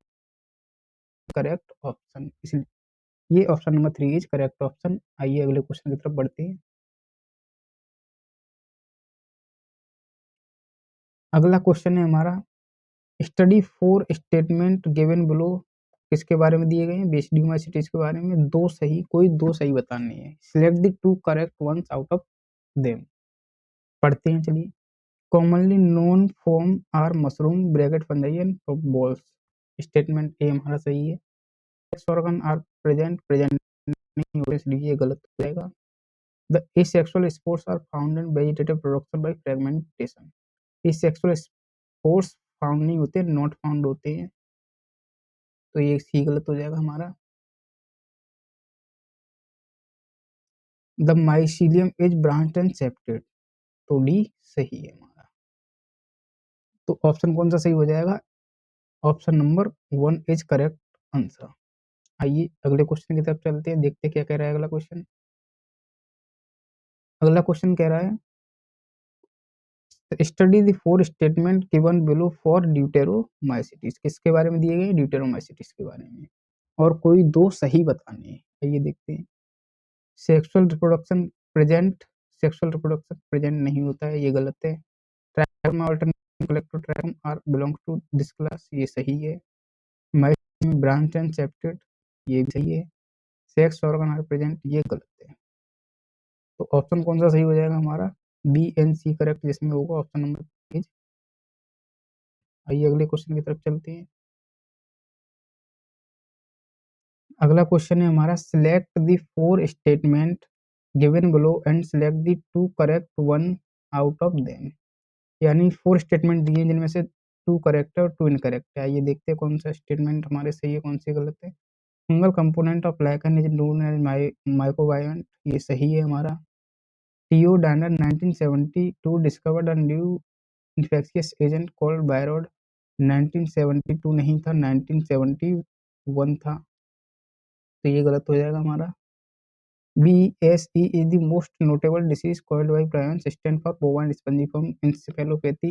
करेक्ट ऑप्शन, इसलिए ये option number 3 is correct option. आइए अगले क्वेश्चन की तरफ बढ़ते हैं। अगला क्वेश्चन है हमारा, study four statement given below किसके बारे में दिए गए हैं? बेसिक यूनिवर्सिटीज के बारे में। दो सही, कोई दो सही बताने हैं। Select the two correct ones out of them. पढ़ते हैं चलिए। Commonly known form are mushroom bracket fungi and balls. Statement A हमारा सही है। Sex organ are present, present नहीं होते इसलिए ये गलत हो जाएगा। The asexual spores are found in vegetative production by fragmentation. Asexual spores found नहीं होते, नॉट फाउंड होते हैं, तो ये सी गलत हो जाएगा हमारा। The mycelium is branched and septate, तो डी सही है हमारा। तो ऑप्शन कौन सा सही हो जाएगा? Option number 1 is correct answer. आइए अगले क्वेश्चन की तरफ चलते हैं, देखते हैं क्या कह रहा है अगला क्वेश्चन। अगला क्वेश्चन कह रहा है study the four statement given below for deuteromycetes. किसके बारे में दिए गए? ड्यूटेरोमाइसिटीज के बारे में। और कोई दो सही बताने हैं, आइए देखते हैं। Sexual reproduction present, sexual reproduction present नहीं होता है, ये गलत है। Trichome alternaria colletotrichum are belong to this class, ये सही है। माइट में ब्रांच एंड सेप्टेड, ये भी सही है। सेक्स ऑर्गन आर प्रेजेंट, ये गलत है। तो ऑप्शन कौन सा सही हो जाएगा हमारा? बी एंड सी करेक्ट जिसमें होगा ऑप्शन नंबर। आइए अगले क्वेश्चन की तरफ चलते हैं। अगला क्वेश्चन है हमारा, select the four statement given below and select the two correct one out of them. यानी फोर स्टेटमेंट दिए जिनमें से टू करेक्ट है और टू इनकरेक्ट है। आइए देखते हैं कौन सा स्टेटमेंट हमारे सही है, कौन सी गलत है। Single component of lichen is known as mycobiont, ये सही है हमारा। T O Diener 1972 discovered a new infectious agent called viroid. 1972 नहीं था, 1971 था, तो ये गलत हो जाएगा हमारा। BSE is the most notable disease caused by prions, stand for bovine spongiform encephalopathy।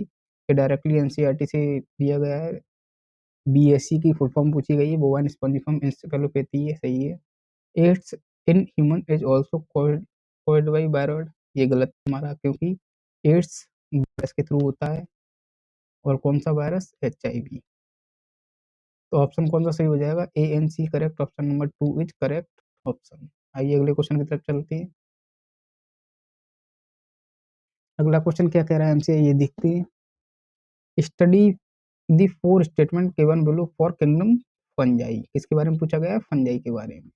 ये डायरेक्टली एनसीईआरटी से दिया गया है। BSE की फुल फॉर्म पूछी गई है, बोवाइन स्पॉन्जिफॉर्म encephalopathy, ये सही है। AIDS in human is also called by viroid, ये गलत है हमारा, क्योंकि एड्स वायरस के थ्रू होता है। और कौन सा वायरस? HIV। तो ऑप्शन कौन सा सही हो जाएगा? A and C correct, option number 2 is correct option. आइए अगले क्वेश्चन की तरफ चलते हैं। अगला क्वेश्चन क्या कह रहा है हमसे, ये देखते हैं। Study the four statement given below for kingdom fungi. किसके बारे में पूछा गया है? फंजाई के बारे में।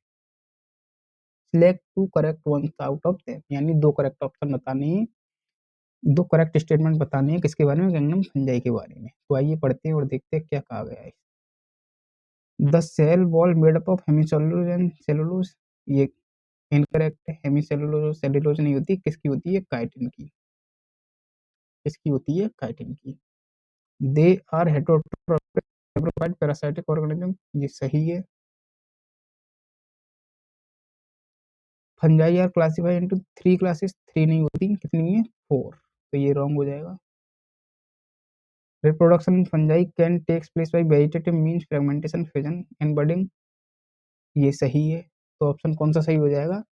Select two correct one out of them, यानी दो करेक्ट ऑप्शन बताने हैं, दो करेक्ट स्टेटमेंट बताने हैं किसके बारे में? किंगडम फंजाई के बारे में। तो आइए पढ़ते हैं और देखते हैं क्या कहा गया है। The cell wall made up of hemicellulose and cellulose, ये इनकरेक्ट है। हेमिसेलुलोज सेलुलोज नहीं होती, किसकी होती है? काइटिन की। किसकी होती है? काइटिन की। They are heterotrophic parasitic organism, ये सही है। Fungi are classified into three classes, three नहीं होती, कितनी है? फोर, तो ये रॉन्ग हो जाएगा। Reproduction in fungi can takes place by vegetative means fragmentation, fission and budding, ये सही है। तो ऑप्शन कौन सा सही हो जाएगा?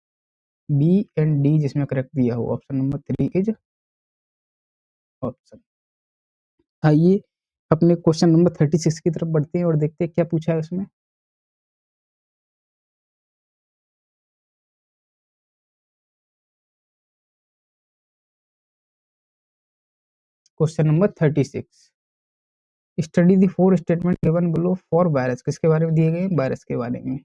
बी एंड डी जिसमें करेक्ट दिया हो, ऑप्शन नंबर 3 इज ऑप्शन। आइए अपने क्वेश्चन नंबर 36 की तरफ बढ़ते हैं और देखते हैं क्या पूछा है उसमें। Question number 36, study the four statement given below for virus, किसके बारे में दिए गए? वायरस के बारे में।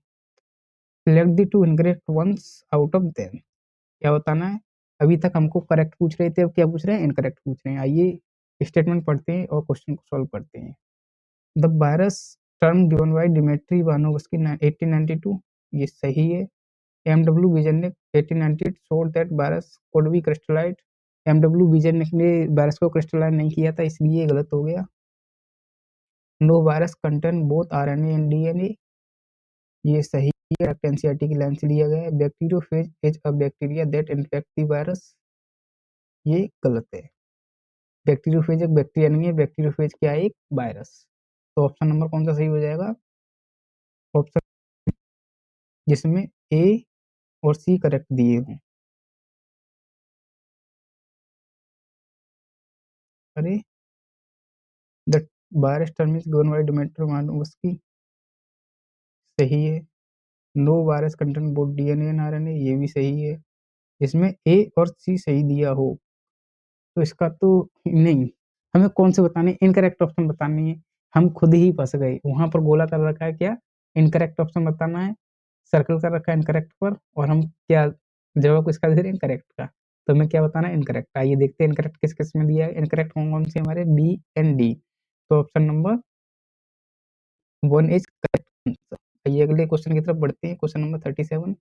Select the two incorrect ones out of them, क्या बताना है? अभी तक हमको करेक्ट पूछ रहे थे, अब क्या पूछ रहे हैं? इनकरेक्ट पूछ रहे हैं। आइए स्टेटमेंट पढ़ते हैं और क्वेश्चन को सॉल्व करते हैं। The virus term given by Dmitri Ivanovsky 1892, ये सही है। MW Beijerinck 1898 showed that virus could be crystallized, MW Beijerinck ने वायरस को क्रिस्टलाइज नहीं किया था, इसलिए ये गलत हो गया। No virus contain both RNA and DNA, ये सही है। एनसीईआरटी की लाइन से लिया गया है। Bacteriophage is a bacteria that infect the virus, ये गलत है। बैक्टीरियोफेज एक बैक्टीरिया नहीं है, बैक्टीरियोफेज क्या है? एक वायरस। तो ऑप्शन नंबर कौन सा सही हो जाएगा? ऑप्शन जिसमें ए और सी करेक्ट दिए हों। अरे the virus term is given by Dmitri Ivanovsky, सही है। No virus contain both DNA and RNA, ये भी सही है। इसमें ए और सी सही दिया हो तो इसका तो नहीं, हमें कौन से बताने? इनकरेक्ट ऑप्शन बतानी है। हम खुद ही फंस गए, वहां पर गोला कर रखा है क्या? इनकरेक्ट ऑप्शन बताना है, सर्कल कर रखा है इनकरेक्ट पर, और हम क्या जवाब किसका दे रहे हैं? इनकरेक्ट का। तो हमें क्या बताना है? इनकरेक्ट। आइए देखते हैं इनकरेक्ट किस किस में दिया है। इनकरेक्ट कौन कौन से हमारे? B and D. तो option number 1 is correct answer. आइए अगले क्वेश्चन की तरफ बढ़ते हैं, क्वेश्चन नंबर 37।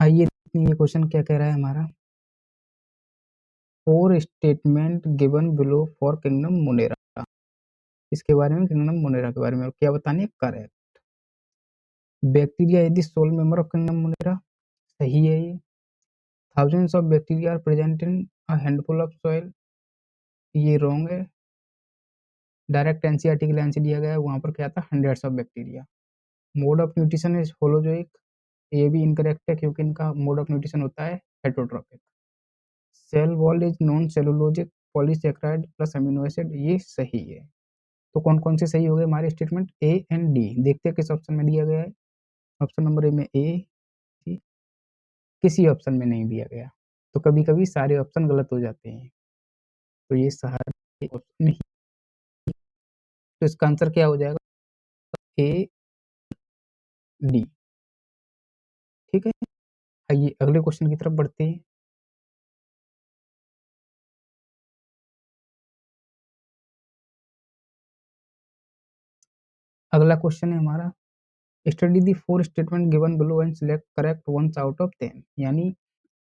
आइए देखते हैं ये क्वेश्चन क्या कह रहा है हमारा। Four statement given below for kingdom Monera, इसके बारे में, किंगडम मोनेरा के बारे में, और क्या बताने? Correct. Bacteria is the sole member of kingdom Monera, सही है ये। Thousands of bacteria are present in a handful of soil, ये रॉन्ग है। डायरेक्ट एनसीईआरटी की लाइन से दिया गया है, वहां पर क्या था? Hundreds of bacteria. Mode of nutrition is holozoic, ये भी इनकरेक्ट है क्योंकि इनका मोड ऑफ न्यूट्रिशन होता है heterotrophic. Cell wall is non cellulosic polysaccharide plus amino acid, ये सही है। तो कौन कौन से सही हो गए हमारे स्टेटमेंट? A and D. देखते हैं किस ऑप्शन में दिया गया है। ऑप्शन नंबर ए में ए, किसी ऑप्शन में नहीं दिया गया। तो कभी कभी सारे ऑप्शन गलत हो जाते हैं, तो ये सारे ऑप्शन नहीं। तो इसका आंसर क्या हो जाएगा? A D. ठीक है। आइए अगले क्वेश्चन की तरफ बढ़ते हैं। अगला क्वेश्चन है हमारा, study the four statement given below and select correct ones out of 10, यानी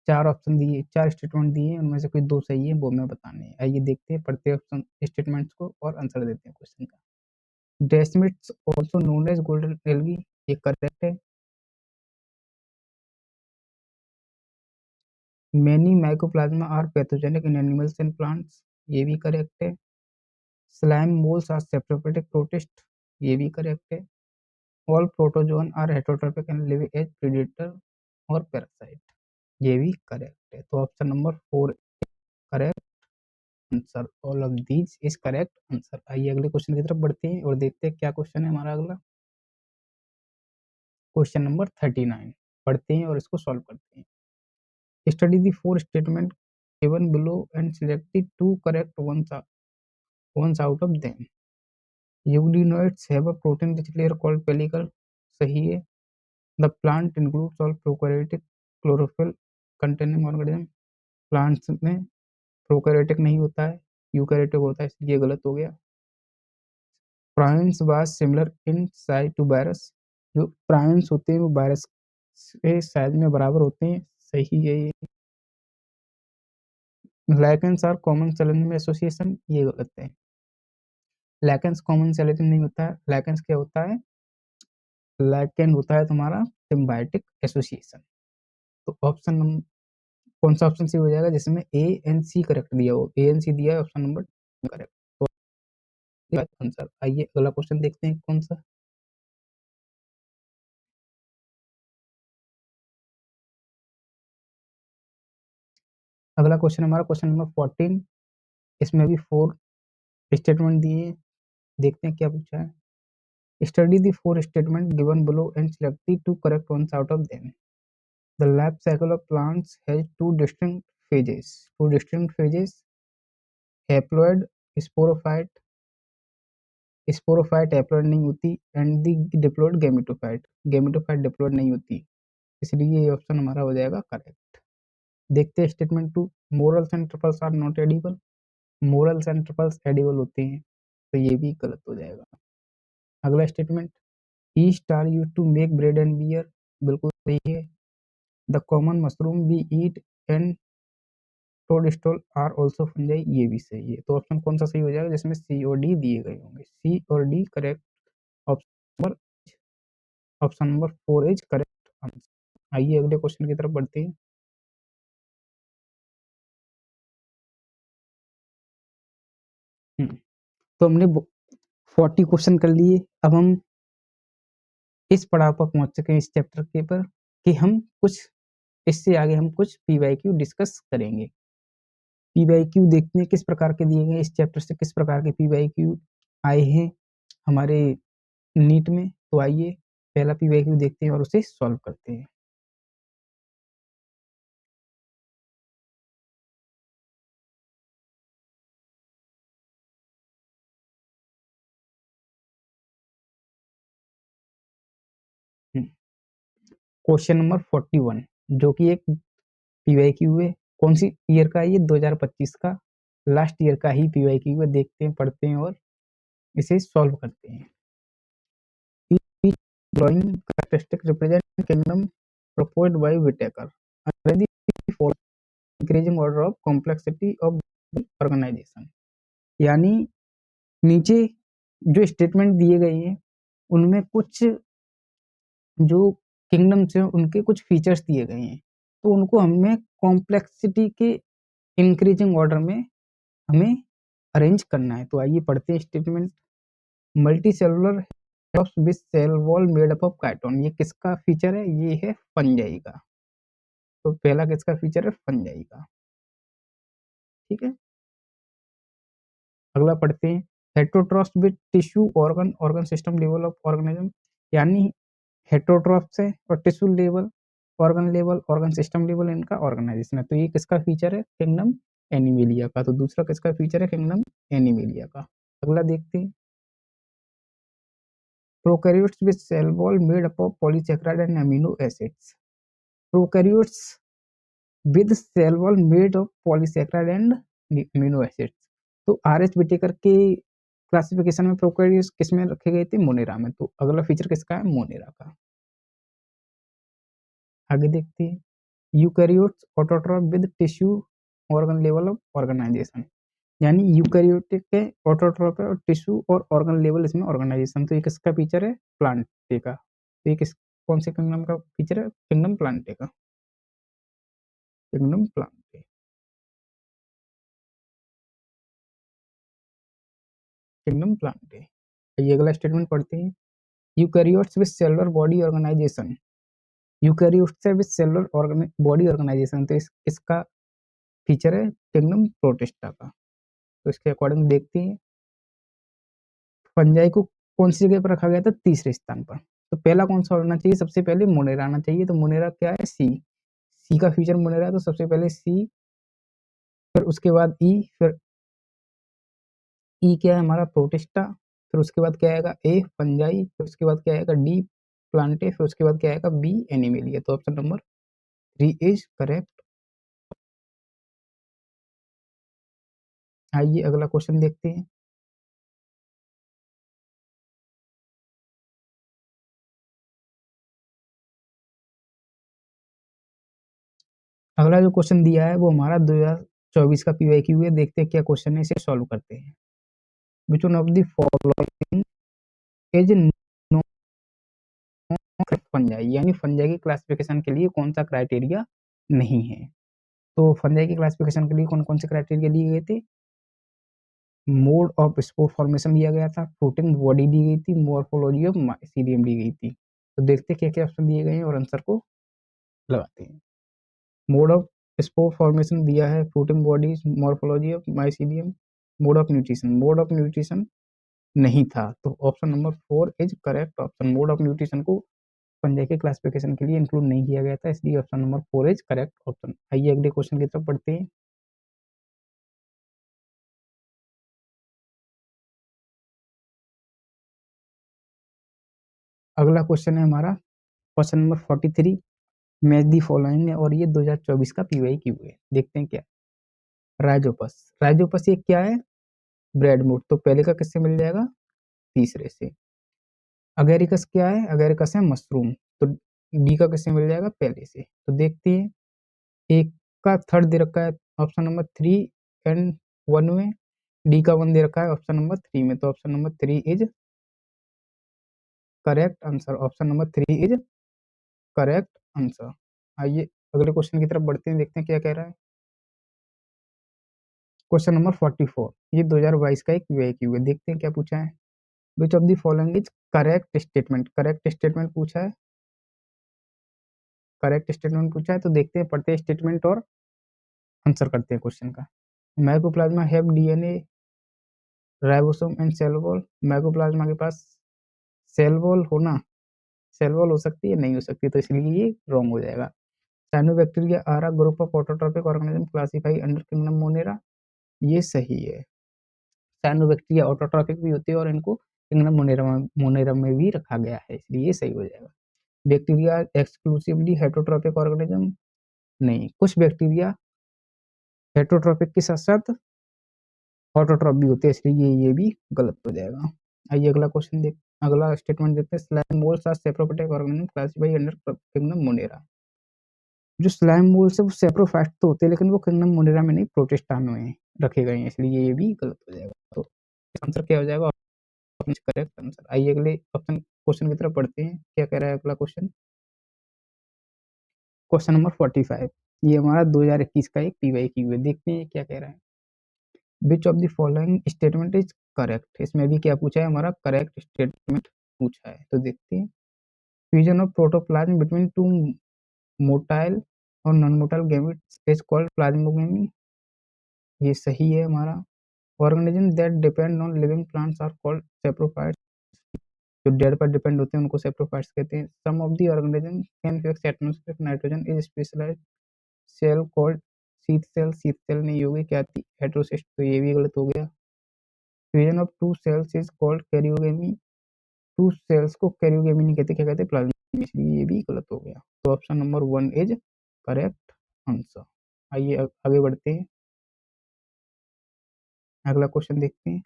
चार ऑप्शन दिए, चार स्टेटमेंट दिए हैं, उनमें से कोई दो सही है, वो हमें बताने हैं। आइए देखते हैं, पढ़ते हैं ऑप्शन स्टेटमेंट्स को और आंसर देते हैं क्वेश्चन का। Desmids also known as golden algae, ये करेक्ट है। Many mycoplasma are pathogenic in animals and plants, ये भी करेक्ट है। Slime moles are saprophytic protist, ये भी करेक्ट है। All protozoans are heterotrophic and live as predator और पैरासाइट, ये भी करेक्ट है। तो option number 4 correct answer, all of these is correct answer. आइए अगले क्वेश्चन की तरफ बढ़ते हैं और देखते हैं क्या क्वेश्चन है हमारा अगला। क्वेश्चन नंबर 39 पढ़ते हैं और इसको सॉल्व करते हैं। Study the four statement given below and select the two correct ones out of them. Eugenoids have a protein-rich layer called pellicle, सही है। The plant includes all prokaryotic chlorophyll-containing organism. Plants में प्रोकैरियोटिक नहीं होता है, यूकैरियोटिक होता है, इसलिए गलत हो गया। Prions was similar in size to virus, जो प्राइम्स होते हैं वो वायरस के साइज में बराबर होते हैं, सही है ये। Lichens are common selenium association, ये गलत है। लाइकेंस कॉमन सेलेनियम नहीं होता है, लाइकेंस क्या होता है? लाइकेन होता है तुम्हारा सिम्बायोटिक एसोसिएशन। तो ऑप्शन नंबर कौन सा ऑप्शन सही हो जाएगा जिसमें ए एंड सी करेक्ट दिया हो, ए एंड सी दिया है ऑप्शन नंबर करेक्ट, तो आंसर। आइए अगला क्वेश्चन देखते हैं कौन सा। अगला क्वेश्चन हमारा क्वेश्चन नंबर 14, इसमें भी 4 स्टेटमेंट दिए हैं, देखते हैं क्या पूछा है। Study the 4 statement given below and select the 2 correct ones out of them. The life cycle of plants has two distinct phases. Two distinct phases: haploid, sporophyte, sporophyte haploid नहीं होती, and the diploid gametophyte, gametophyte diploid नहीं होती, इसलिए ये ऑप्शन हमारा हो जाएगा करेक्ट। देखते हैं statement 2, morels and truffles are not edible. Morels and truffles edible होते हैं, तो ये भी गलत हो जाएगा। अगला statement, yeast are used to make bread and beer, बिल्कुल सही है। The common mushroom we eat and toadstool are also fungi, ये भी सही है। तो ऑप्शन कौन सा सही हो जाएगा जिसमें सी और डी दिए गए होंगे, सी और D correct. Option option number 4 is correct answer. आइए अगले क्वेश्चन की तरफ बढ़ते हैं। तो हमने 40 क्वेश्चन कर लिए, अब हम इस पड़ाव पर पहुंच चुके हैं इस चैप्टर के पर कि हम कुछ इससे आगे हम कुछ पीवाईक्यू डिस्कस करेंगे। पीवाईक्यू देखते हैं किस प्रकार के दिए गए, इस चैप्टर से किस प्रकार के पीवाईक्यू आए हैं हमारे नीट में। तो आइए पहला पीवाईक्यू देखते हैं और उसे सॉल्व करते हैं। क्वेश्चन नंबर 41 जो कि एक पीवाईक्यू है, कौन सी ईयर का है ये, 2025 का लास्ट ईयर का ही पीवाईक्यू है। देखते हैं, पढ़ते हैं और इसे सॉल्व करते हैं। Drawing characteristic represent kingdom proposed by Whittaker. Arrange the following increasing order of complexity of organization. यानी नीचे जो स्टेटमेंट दिए गए हैं उनमें कुछ जो किंगडम्स हैं उनके कुछ फीचर्स दिए गए हैं, तो उनको हमें कॉम्प्लेक्सिटी के इंक्रीजिंग ऑर्डर में हमें अरेंज करना है। तो आइए पढ़ते हैं statement. Multicellular with cell wall made up of chitin, ये किसका फीचर है, ये है फंजाई का। तो पहला किसका फीचर है, फंजाई का। ठीक है, अगला पढ़ते हैं। Heterotrophs with tissue organ organ system level of organism, यानी हेटरोट्रॉफ्स है और tissue level organ system level इनका ऑर्गेनाइजेशन है। तो ये किसका फीचर है, किंगडम एनिमेलिया का। तो दूसरा किसका फीचर है, किंगडम एनिमेलिया का। अगला देखते हैं। Prokaryotes with cell wall made up of polysaccharide and amino acids. Prokaryotes with cell wall made of polysaccharide and amino acids. तो आर.एच. विटेकर के क्लासिफिकेशन में प्रोकैरियोट्स किसमें रखे गए थे, मोनेरा में। तो अगला फीचर किसका है, मोनेरा का। आगे देखते हैं। Eukaryotes autotroph with tissue organ level of organisation, यानी यूकैरियोटिक के ऑटोट्रॉफ है और टिश्यू और ऑर्गन लेवल इसमें ऑर्गेनाइजेशन। तो ये किसका फीचर है, प्लांटे का। तो ये किस कौन से किंगडम का फीचर है, किंगडम प्लांटे का, किंगडम प्लांटे, किंगडम प्लांटे। ये अगला स्टेटमेंट पढ़ते हैं। Eukaryotes with cellular body organisation, eukaryotes with cellular body organisation, तो इसका फीचर है किंगडम प्रोटिस्टा का। तो इसके अकॉर्डिंग देखते हैं। फंजाई को कौन सी जगह पर रखा गया था, तीसरे स्थान पर। तो पहला कौन सा होना चाहिए, सबसे पहले मोनेरा आना चाहिए। तो मोनेरा क्या है, सी, सी का फीचर मोनेरा है, तो सबसे पहले सी, फिर उसके बाद ई, फिर ई क्या है हमारा, प्रोटिस्टा, फिर उसके बाद क्या आएगा, ए फंजाई, फिर उसके बाद क्या आएगा, डी प्लांटे, फिर उसके बाद क्या आएगा, बी एनिमेलिया। तो ऑप्शन नंबर 3 इज करेक्ट। आइए अगला क्वेश्चन देखते हैं। अगला जो क्वेश्चन दिया है वो हमारा 2024 का पीवाईक्यू है। देखते हैं क्या क्वेश्चन है, इसे सॉल्व करते हैं। Which one of the following is no fungi, यानी फंजाई की क्लासिफिकेशन के लिए कौन सा क्राइटेरिया नहीं है। तो फंजाई की क्लासिफिकेशन के लिए कौन कौन से क्राइटेरिया दिए गए थे? मोड ऑफ स्पोर फॉर्मेशन दिया गया था, फ्रूटिंग बॉडी दी गई थी, मॉर्फोलॉजी ऑफ माइसीडियम दी गई थी। तो देखते हैं क्या क्या ऑप्शन दिए गए हैं और आंसर को लगाते हैं। मोड ऑफ स्पोर फॉर्मेशन दिया है, fruiting bodies, morphology of mycelium, mode of nutrition नहीं था, तो option number 4 is correct option. Mode of nutrition को फंजाई के क्लासिफिकेशन के लिए इंक्लूड नहीं किया गया था, इसलिए option number 4 is correct option. आइए अगले क्वेश्चन की तरफ पढ़ते हैं। अगला क्वेश्चन है हमारा question number 43, match the following है और ये 2024 का पीवाई क्यू है। देखते हैं क्या। राइजोपस, राइजोपस ये क्या है? ब्रेड मूड, तो पहले का किससे मिल जाएगा? तीसरे से। अगेरिकस क्या है? अगेरिकस है मशरूम, तो डी का किससे मिल जाएगा? पहले से। तो देखते हैं, एक का थर्ड दे रखा है ऑप्शन नंबर 3 एंड 1 में, डी का 1 दे रखा है ऑप्शन नंबर 3 में, तो option number 3 is correct answer. Option number 3 is correct answer. आइए अगले क्वेश्चन की तरफ बढ़ते हैं, देखते हैं क्या कह रहा है। क्वेश्चन नंबर 44, ये 2022 का एक वीआईक्यू है। देखते हैं क्या पूछा है। Which of the following is correct statement, correct statement पूछा है, करेक्ट स्टेटमेंट पूछा है। तो देखते हैं, पढ़ते हैं स्टेटमेंट और आंसर करते हैं क्वेश्चन का। Mycoplasma have DNA, ribosome and cell wall. Mycoplasma के पास सेल वॉल होना, सेल वॉल हो सकती है, नहीं हो सकती, तो इसलिए ये रॉन्ग हो जाएगा। Cyanobacteria are a group of autotrophic organism classify under kingdom Monera, ये सही है। साइनोबैक्टीरिया ऑटोट्रॉपिक भी होती है और इनको किंगडम मोनेरा में भी रखा गया है, इसलिए ये सही हो जाएगा। बैक्टीरिया एक्सक्लूसिवली हेटरोट्रॉपिक ऑर्गेनिज्म, नहीं, कुछ बैक्टीरिया हेटरोट्रॉपिक के साथ साथ ऑटोट्रॉप भी होते हैं, इसलिए ये भी गलत हो जाएगा। आइए अगला क्वेश्चन देख, अगला स्टेटमेंट देखते हैं। Slime moles are saprophytic organism classify under kingdom Monera. जो स्लाइम मोल्स है वो सेप्रोफाइट तो होते हैं, लेकिन वो किंगडम मोनेरा में नहीं, प्रोटिस्टा में रखे गए हैं, इसलिए ये भी गलत हो जाएगा। तो आंसर क्या हो जाएगा? Option correct answer. आइए अगले ऑप्शन क्वेश्चन की तरफ पढ़ते हैं, क्या कह रहा है अगला क्वेश्चन। क्वेश्चन नंबर 45, ये हमारा 2021 का एक पीवाईक्यू है। देखते हैं क्या कह रहा है। Which of the following statement is correct, इसमें भी क्या पूछा है हमारा? करेक्ट स्टेटमेंट पूछा है, तो देखते हैं। Fusion of protoplasm between two motile और non motile gametes is called plasmogamy, ये सही है हमारा। Organism that depend on living plants are called saprophytes, जो डेड पर डिपेंड होते हैं उनको सेप्रोफाइट्स कहते हैं। Some of the organism can fix atmospheric nitrogen is specialized cell called sheath cell, sheath cell नहीं होगी, क्या थी? हेटेरोसिस्ट, तो ये भी गलत हो गया। Fusion of two cells is called karyogamy, two cells को कैरियोगेमी नहीं कहते, क्या कहते? प्लाज्मोगेमी, इसलिए ये भी गलत हो गया। तो option number 1 is correct answer. आइए आगे बढ़ते हैं, अगला क्वेश्चन देखते हैं।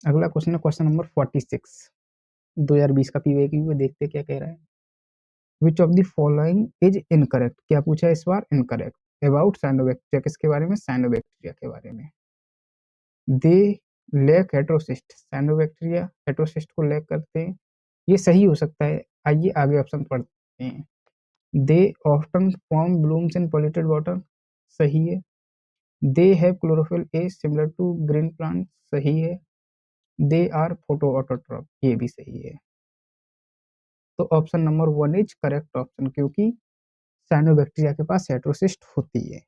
अगला क्वेश्चन है क्वेश्चन नंबर 46, 2020 का पीवाईक्यू है। देखते हैं क्या कह रहा है। Which of the following is incorrect, क्या पूछा है इस बार? इनकरेक्ट अबाउट साइनोबैक्टीरिया, किसके बारे में? साइनोबैक्टीरिया के बारे में। They lack heterocyst, cyanobacteria heterocyst को लैक करते हैं, ये सही हो सकता है। आइए आगे ऑप्शन पढ़ते हैं। They often form blooms in polluted water, सही है। They have chlorophyll a similar to green plant, सही है। दे आर फोटो ऑटोट्रॉप, ये भी सही है। तो option number 1 is correct option, क्योंकि साइनोबैक्टीरिया के पास हेट्रोसिस्ट होती है।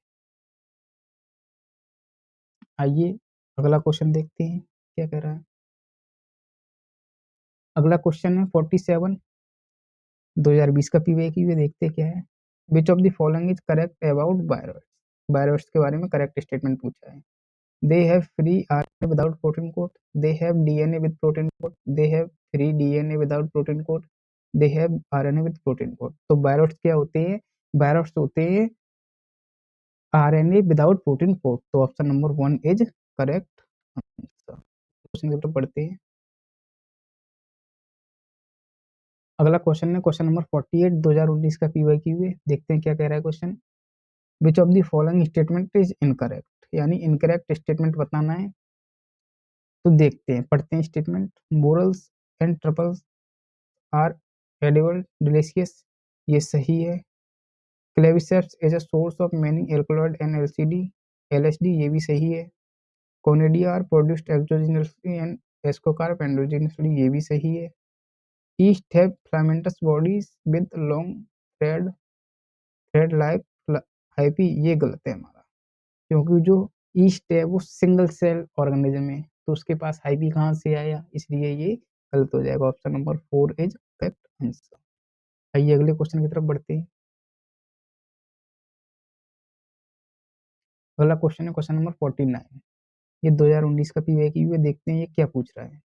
आइए अगला क्वेश्चन देखते हैं क्या कह रहा है। अगला क्वेश्चन है 47, 2020 का पीवाईक्यू है। देखते हैं क्या है। Which of the following is correct about virus, virus के बारे में करेक्ट स्टेटमेंट पूछा है। They have free RNA without protein code, they have DNA with protein code, they have free DNA without protein code, they have RNA with protein code. तो बायरस क्या होते हैं? बायरस होते हैं आरएनए विदाउट प्रोटीन कोड, तो option number 1 is correct answer. Question के ऊपर पढ़ते हैं। अगला क्वेश्चन है क्वेश्चन नंबर 48, 2019 का पीवाईक्यू है। देखते हैं क्या कह रहा है question. Which of the following statement is incorrect, यानी इनकरेक्ट स्टेटमेंट बताना है। तो देखते हैं, पढ़ते हैं statement. Morels and truffles are edible delicious, ये सही है। Claviceps is a source of many alkaloid and LSD, ये भी सही है। Conidia are produced exogenously and ascocarp endogenously, ये भी सही है। Yeast have filamentous bodies with long thread like hyphae, ये गलत है हमारा, क्योंकि जो ईस्ट है वो सिंगल सेल ऑर्गेनिज्म है, तो उसके पास हाइपी कहाँ से आया, इसलिए ये गलत हो जाएगा। Option number 4 is correct answer. आइए अगले क्वेश्चन की तरफ बढ़ते हैं। अगला क्वेश्चन है क्वेश्चन नंबर 49। ये 2019 का पीवाईक्यू है, देखते हैं ये क्या पूछ रहा है।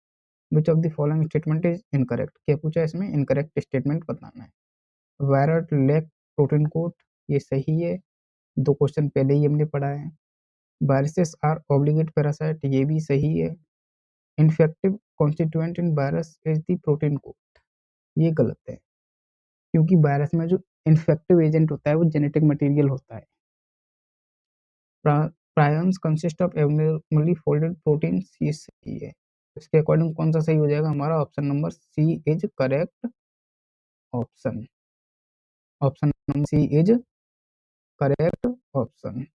Which of the following statement is incorrect, क्या पूछा है इसमें, इनकरेक्ट स्टेटमेंट बताना है। वायरट लैक प्रोटीन कोट, ये सही है, दो क्वेश्चन पहले ही हमने पढ़ा है। वायरसेस आर ऑब्लिगेट पैरासाइट, ये भी सही है। Infective constituent in virus is the protein coat, ये गलत है, क्योंकि वायरस में जो इन्फेक्टिव एजेंट होता है वो जेनेटिक मटेरियल होता है। Prions consist of abnormally folded proteins, ये सही है। इसके अकॉर्डिंग कौन सा सही हो जाएगा हमारा, option number C is correct option. Option number C is correct option.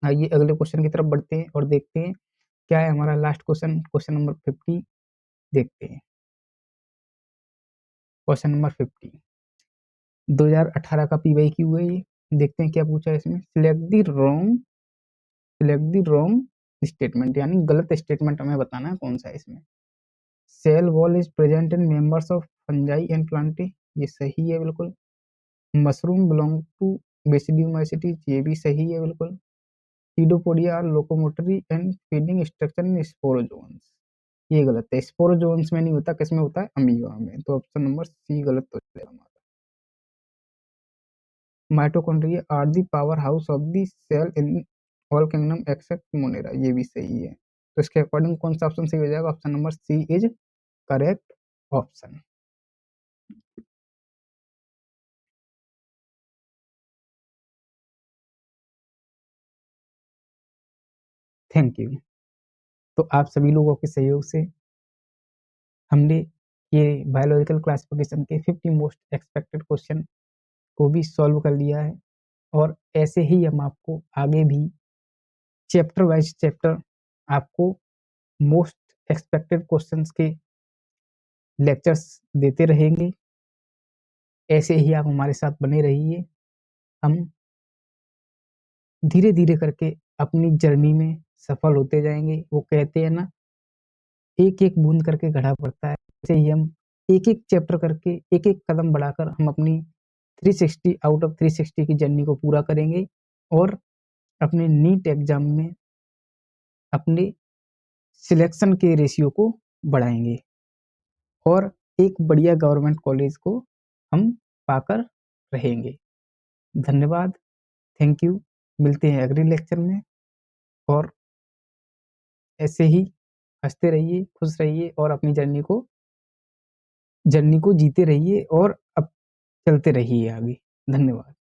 आइए अगले क्वेश्चन की तरफ बढ़ते हैं और देखते हैं क्या है हमारा लास्ट क्वेश्चन, क्वेश्चन नंबर 50 देखते हैं। क्वेश्चन नंबर 50 2018 का पीवाईक्यू है, ये देखते हैं क्या पूछा है इसमें। सिलेक्ट द रॉन्ग स्टेटमेंट, यानी गलत स्टेटमेंट हमें बताना है कौन सा है इसमें। Cell wall is present in members of fungi and plantae, ये सही है बिल्कुल। मशरूम बिलोंग टू बेसिडियोमाइसीटी, ये भी सही है बिल्कुल। Pseudopodia are locomotory and feeding structure in sporozoans, ये गलत है, स्पोरोजोन्स में नहीं होता, किसमें होता है, अमीबा में, तो ऑप्शन नंबर सी गलत हो जाएगा हमारा। Mitochondria are the power house of the cell in all kingdom except Monera, ये भी सही है, तो इसके अकॉर्डिंग कौन सा ऑप्शन सही हो जाएगा, option number C is correct option. Thank you. तो आप सभी लोगों के सहयोग से हमने ये बायोलॉजिकल क्लासिफिकेशन के 50 मोस्ट एक्सपेक्टेड क्वेश्चन को भी सॉल्व कर लिया है, और ऐसे ही हम आपको आगे भी चैप्टर वाइज चैप्टर आपको मोस्ट एक्सपेक्टेड क्वेश्चंस के लेक्चर्स देते रहेंगे। ऐसे ही आप हमारे साथ बने रहिए, हम धीरे धीरे करके अपनी जर्नी में सफल होते जाएंगे। वो कहते हैं ना, एक एक बूंद करके घड़ा भरता है, ऐसे ही हम एक एक चैप्टर करके एक एक कदम बढ़ाकर हम अपनी 360 आउट ऑफ 360 की जर्नी को पूरा करेंगे, और अपने नीट एग्जाम में अपने सिलेक्शन के रेशियो को बढ़ाएंगे, और एक बढ़िया गवर्नमेंट कॉलेज को हम पाकर रहेंगे। धन्यवाद, थैंक यू। मिलते हैं अगले लेक्चर में, और ऐसे ही हंसते रहिए, खुश रहिए, और अपनी जर्नी को जीते रहिए, और अब चलते रहिए आगे। धन्यवाद।